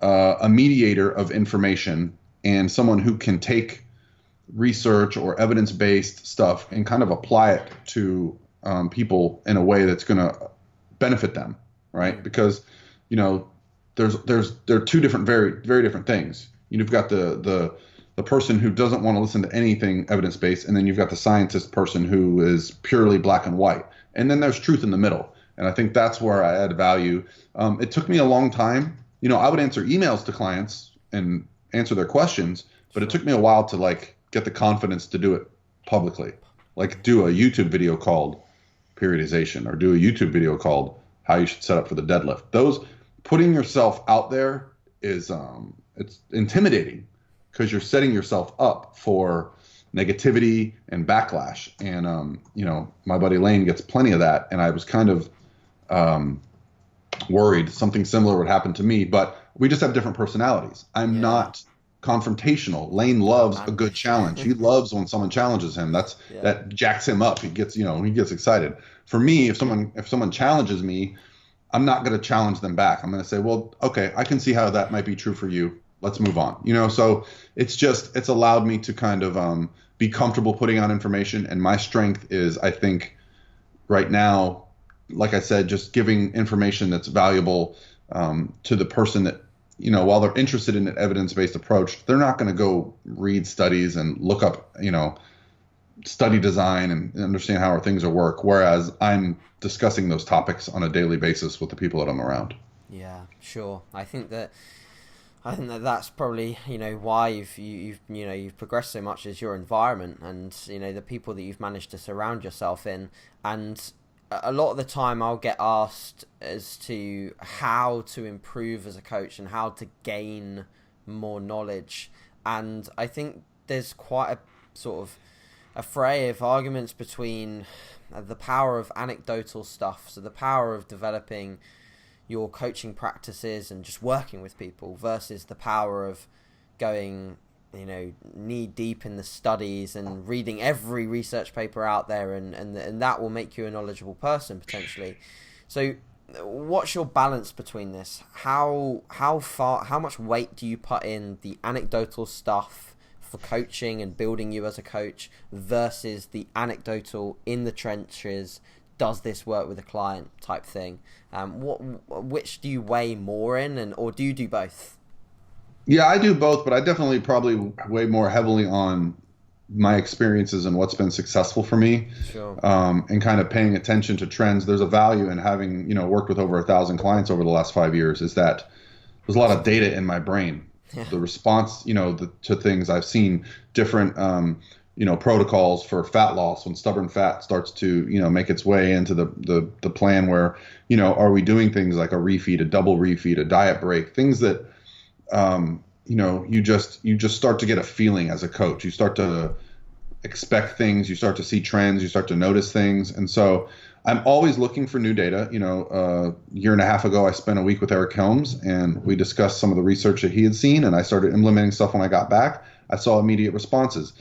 a mediator of information and someone who can take research or evidence-based stuff and kind of apply it to people in a way that's going to benefit them, right? Because, you know, there are two different, very, very different things. You've got the person who doesn't want to listen to anything evidence-based, and then you've got the scientist person who is purely black and white. And then there's truth in the middle. And I think that's where I add value. It took me a long time. You know, I would answer emails to clients and answer their questions, but it took me a while to like get the confidence to do it publicly. Like do a YouTube video called periodization, or do a YouTube video called how you should set up for the deadlift. Those, putting yourself out there is it's intimidating because you're setting yourself up for negativity and backlash. And you know, my buddy Lane gets plenty of that, and I was kind of worried something similar would happen to me, but we just have different personalities. I'm not confrontational. Lane loves a good challenge. He loves when someone challenges him. That jacks him up. He gets excited. For me, if someone challenges me, I'm not going to challenge them back. I'm going to say, well, okay, I can see how that might be true for you. Let's move on. You know, so it's allowed me to kind of be comfortable putting out information. And my strength is, I think right now, like I said, just giving information that's valuable to the person that, you know, while they're interested in an evidence-based approach, they're not going to go read studies and look up, you know, study design and understand how our things will work. Whereas I'm discussing those topics on a daily basis with the people that I'm around.
Yeah, sure. I think that that's probably, you know, why you've progressed so much as your environment, and, you know, the people that you've managed to surround yourself in. And a lot of the time I'll get asked as to how to improve as a coach and how to gain more knowledge. And I think there's quite a sort of a fray of arguments between the power of anecdotal stuff, so the power of developing your coaching practices and just working with people, versus the power of going, you know, knee deep in the studies and reading every research paper out there, and that will make you a knowledgeable person potentially. So what's your balance between this? How much weight do you put in the anecdotal stuff for coaching and building you as a coach versus the anecdotal in the trenches, does this work with a client type thing? Which do you weigh more in, or do you do both?
Yeah, I do both, but I definitely probably weigh more heavily on my experiences and what's been successful for me.
Sure.
And kind of paying attention to trends. There's a value in having, you know, worked with over 1,000 clients over the last 5 years, is that there's a lot of data in my brain. Yeah. The response, you know, to things. I've seen different, you know, protocols for fat loss when stubborn fat starts to, you know, make its way into the plan where, you know, are we doing things like a refeed, a double refeed, a diet break, things that, you know, you just start to get a feeling as a coach. You start to expect things, you start to see trends, you start to notice things. And so I'm always looking for new data. You know, a year and a half ago, I spent a week with Eric Helms, and we discussed some of the research that he had seen, and I started implementing stuff when I got back. I saw immediate responses.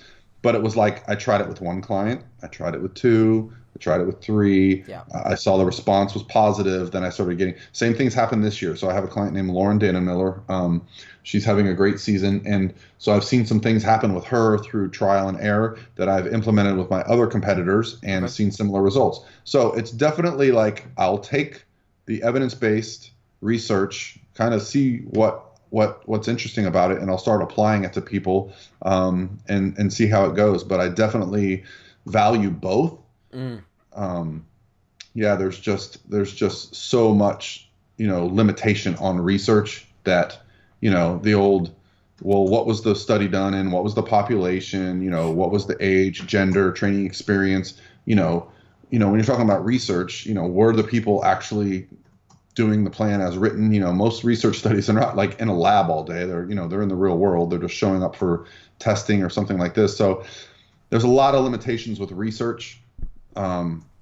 But it was like I tried it with one client, I tried it with two, I tried it with three. Yeah. I saw the response was positive. Then I started getting same things happened this year. So I have a client named Lauren Dana Miller. She's having a great season. And so I've seen some things happen with her through trial and error that I've implemented with my other competitors and seen similar results. So it's definitely like I'll take the evidence-based research, kind of see what's interesting about it, and I'll start applying it to people and see how it goes. But I definitely value both. Yeah, there's just so much, you know, limitation on research that, you know, the old, well, what was the study done in? What was the population? You know, what was the age, gender, training experience? You know, when you're talking about research, you know, were the people actually doing the plan as written? You know, most research studies are not like in a lab all day. They're, you know, they're in the real world. They're just showing up for testing or something like this. So there's a lot of limitations with research.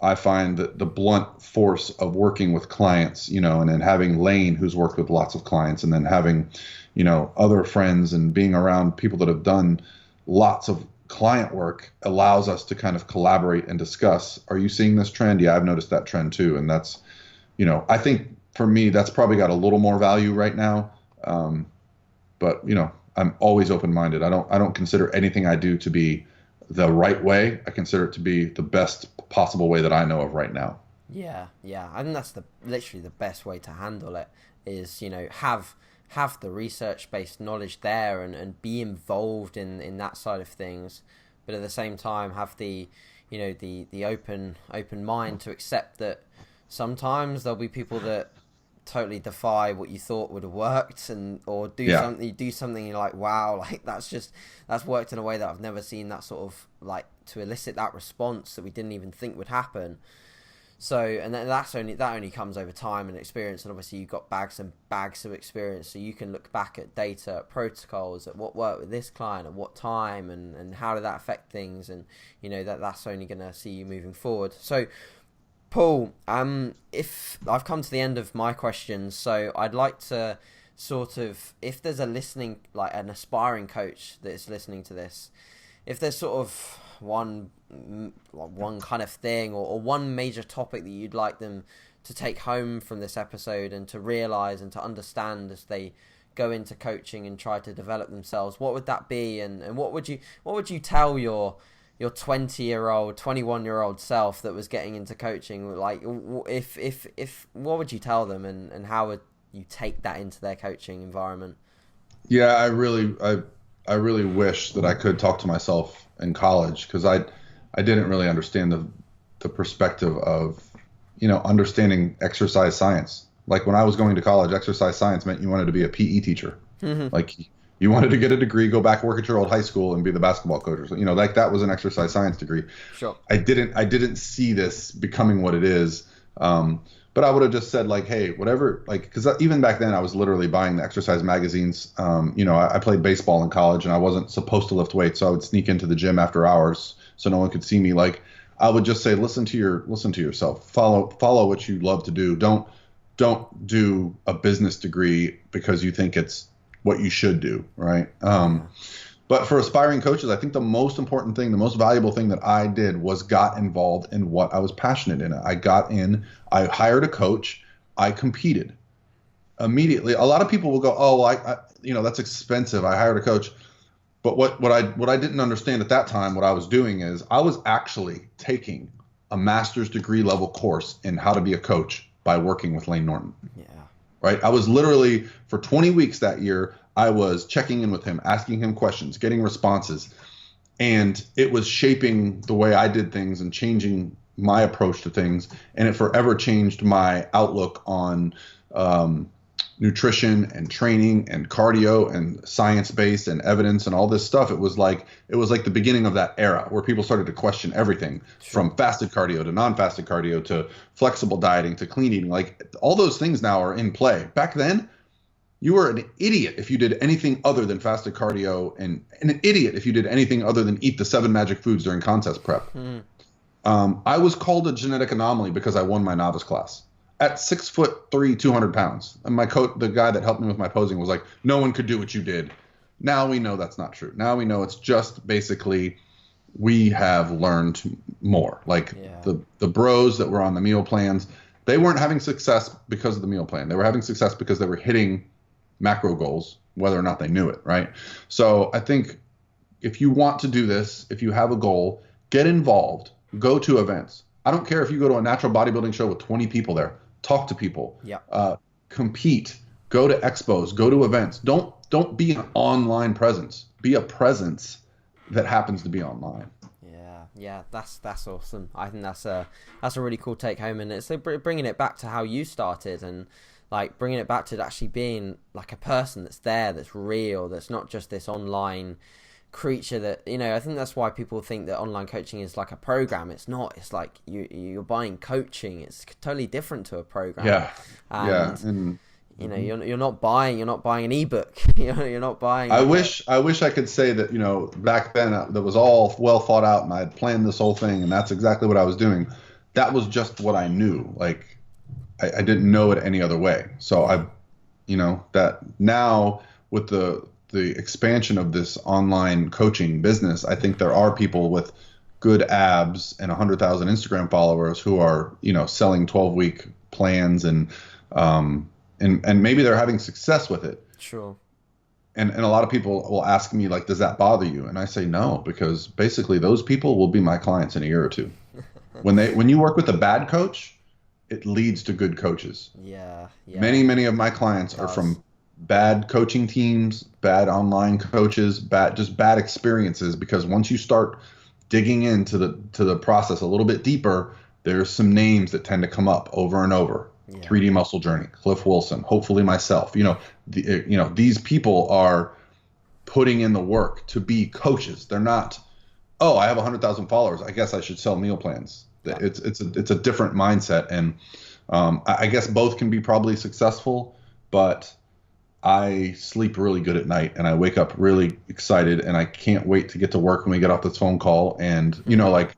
I find that the blunt force of working with clients, you know, and then having Lane, who's worked with lots of clients, and then having, you know, other friends and being around people that have done lots of client work allows us to kind of collaborate and discuss, are you seeing this trend? Yeah, I've noticed that trend too. And that's, you know, I think for me, that's probably got a little more value right now. But, you know, I'm always open-minded. I don't consider anything I do to be the right way. I consider it to be the best possible way that I know of right now.
Yeah, yeah. I think that's literally the best way to handle it is, have the research based knowledge there and be involved in that side of things, but at the same time have the open mind to accept that sometimes there'll be people that totally defy what you thought would have worked, and or
Yeah.
do something you're like, wow, like that's worked in a way that I've never seen, that sort of like to elicit that response that we didn't even think would happen. So, and then that only comes over time and experience, and obviously you've got bags and bags of experience, so you can look back at data, at protocols, at what worked with this client at what time, and how did that affect things, and that's only going to see you moving forward. So, Paul, if I've come to the end of my questions, so I'd like to sort of, if there's like an aspiring coach that is listening to this, if there's sort of one kind of thing or one major topic that you'd like them to take home from this episode and to realize and to understand as they go into coaching and try to develop themselves, what would that be? And what would you tell your 20-year-old, 21-year-old self that was getting into coaching? Like, if what would you tell them, and how would you take that into their coaching environment?
Yeah, I really wish that I could talk to myself in college, because I didn't really understand the perspective of, understanding exercise science. Like when I was going to college, exercise science meant you wanted to be a PE teacher. Like you wanted to get a degree, go back, work at your old high school and be the basketball coach or something. Like that was an exercise science degree.
Sure.
I didn't see this becoming what it is. But I would have just said like, hey, whatever, like, because even back then I was literally buying the exercise magazines. I played baseball in college and I wasn't supposed to lift weights, so I would sneak into the gym after hours so no one could see me. Like, I would just say, listen to yourself, follow what you love to do. Don't do a business degree because you think it's what you should do, right? But for aspiring coaches, I think the most important thing, the most valuable thing that I did was got involved in what I was passionate in. I got in, I hired a coach, I competed immediately. A lot of people will go, oh, that's expensive. I hired a coach. But what I didn't understand at that time, what I was doing is I was actually taking a master's degree level course in how to be a coach by working with Lane Norton.
Yeah.
Right. I was literally for 20 weeks that year, I was checking in with him, asking him questions, getting responses. And it was shaping the way I did things and changing my approach to things. And it forever changed my outlook on nutrition and training and cardio and science-based and evidence and all this stuff. It was like the beginning of that era where people started to question everything. Sure. From fasted cardio to non-fasted cardio to flexible dieting to clean eating. Like all those things now are in play. Back then, you were an idiot if you did anything other than fasted cardio, and an idiot if you did anything other than eat the 7 magic foods during contest prep. I was called a genetic anomaly because I won my novice class at 6'3", 200 pounds. And my coach, the guy that helped me with my posing, was like, no one could do what you did. Now we know that's not true. Now we know it's just basically we have learned more. Like the bros that were on the meal plans, they weren't having success because of the meal plan. They were having success because they were hitting macro goals, whether or not they knew it, right? So I think if you want to do this, if you have a goal, get involved, go to events. I don't care if you go to a natural bodybuilding show with 20 people there, talk to people, compete, go to expos, go to events. Don't be an online presence. Be a presence that happens to be online.
Yeah, that's awesome. I think that's a really cool take home, and it's bringing it back to how you started, and like bringing it back to actually being like a person that's there, that's real, that's not just this online creature that, I think that's why people think that online coaching is like a program. It's not. It's like you're buying coaching. It's totally different to a program. And you're not buying an ebook. You're not buying.
I wish I could say that, back then that was all well thought out and I had planned this whole thing and that's exactly what I was doing. That was just what I knew. Like I didn't know it any other way. So that now with the expansion of this online coaching business, I think there are people with good abs and 100,000 Instagram followers who are, selling 12-week plans and maybe they're having success with it.
Sure.
and a lot of people will ask me like, does that bother you? And I say no, because basically those people will be my clients in a year or two. When you work with a bad coach, it leads to good coaches.
Yeah, yeah,
Many of my clients
it
are
does.
from bad coaching teams, bad online coaches, bad experiences, because once you start digging into the process a little bit deeper, there's some names that tend to come up over and over.
Yeah,
3D Muscle Journey, Cliff Wilson, hopefully myself. These people are putting in the work to be coaches. They're not, oh, I have 100,000 followers, I guess I should sell meal plans.
yeah.
It's a different mindset, and I guess both can be probably successful, but I sleep really good at night and I wake up really excited and I can't wait to get to work when we get off this phone call. And, like,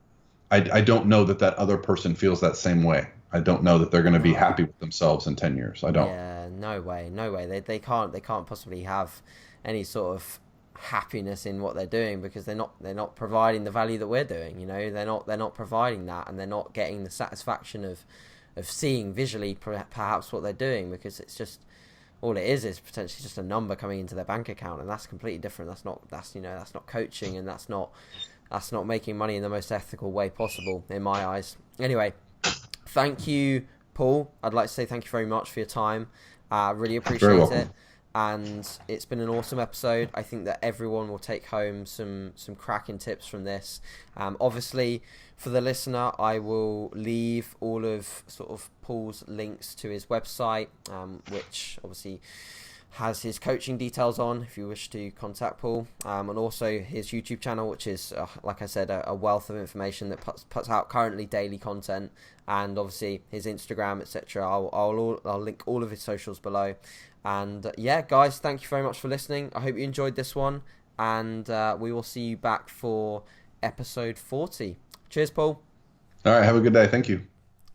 I don't know that other person feels that same way. I don't know that they're going to be
No.
happy with themselves in 10 years. I don't.
Yeah, no way, no way. They can't possibly have any sort of happiness in what they're doing because they're not providing the value that we're doing. They're not providing that, and they're not getting the satisfaction of seeing visually perhaps what they're doing, because it's just all it is potentially just a number coming into their bank account, and that's completely different. That's not coaching, and that's not making money in the most ethical way possible in my eyes. Anyway, thank you, Paul. I'd like to say thank you very much for your time. Really
Very
appreciate it.
welcome.
And it's been an awesome episode. I think that everyone will take home some cracking tips from this. Obviously, for the listener, I will leave all of sort of Paul's links to his website, which obviously has his coaching details on if you wish to contact Paul, and also his YouTube channel, which is, like I said, a wealth of information that puts out currently daily content, and obviously his Instagram, etc. I'll link all of his socials below. And yeah, guys, thank you very much for listening. I hope you enjoyed this one, and we will see you back for episode 40. Cheers, Paul.
All right. Have a good day. Thank you.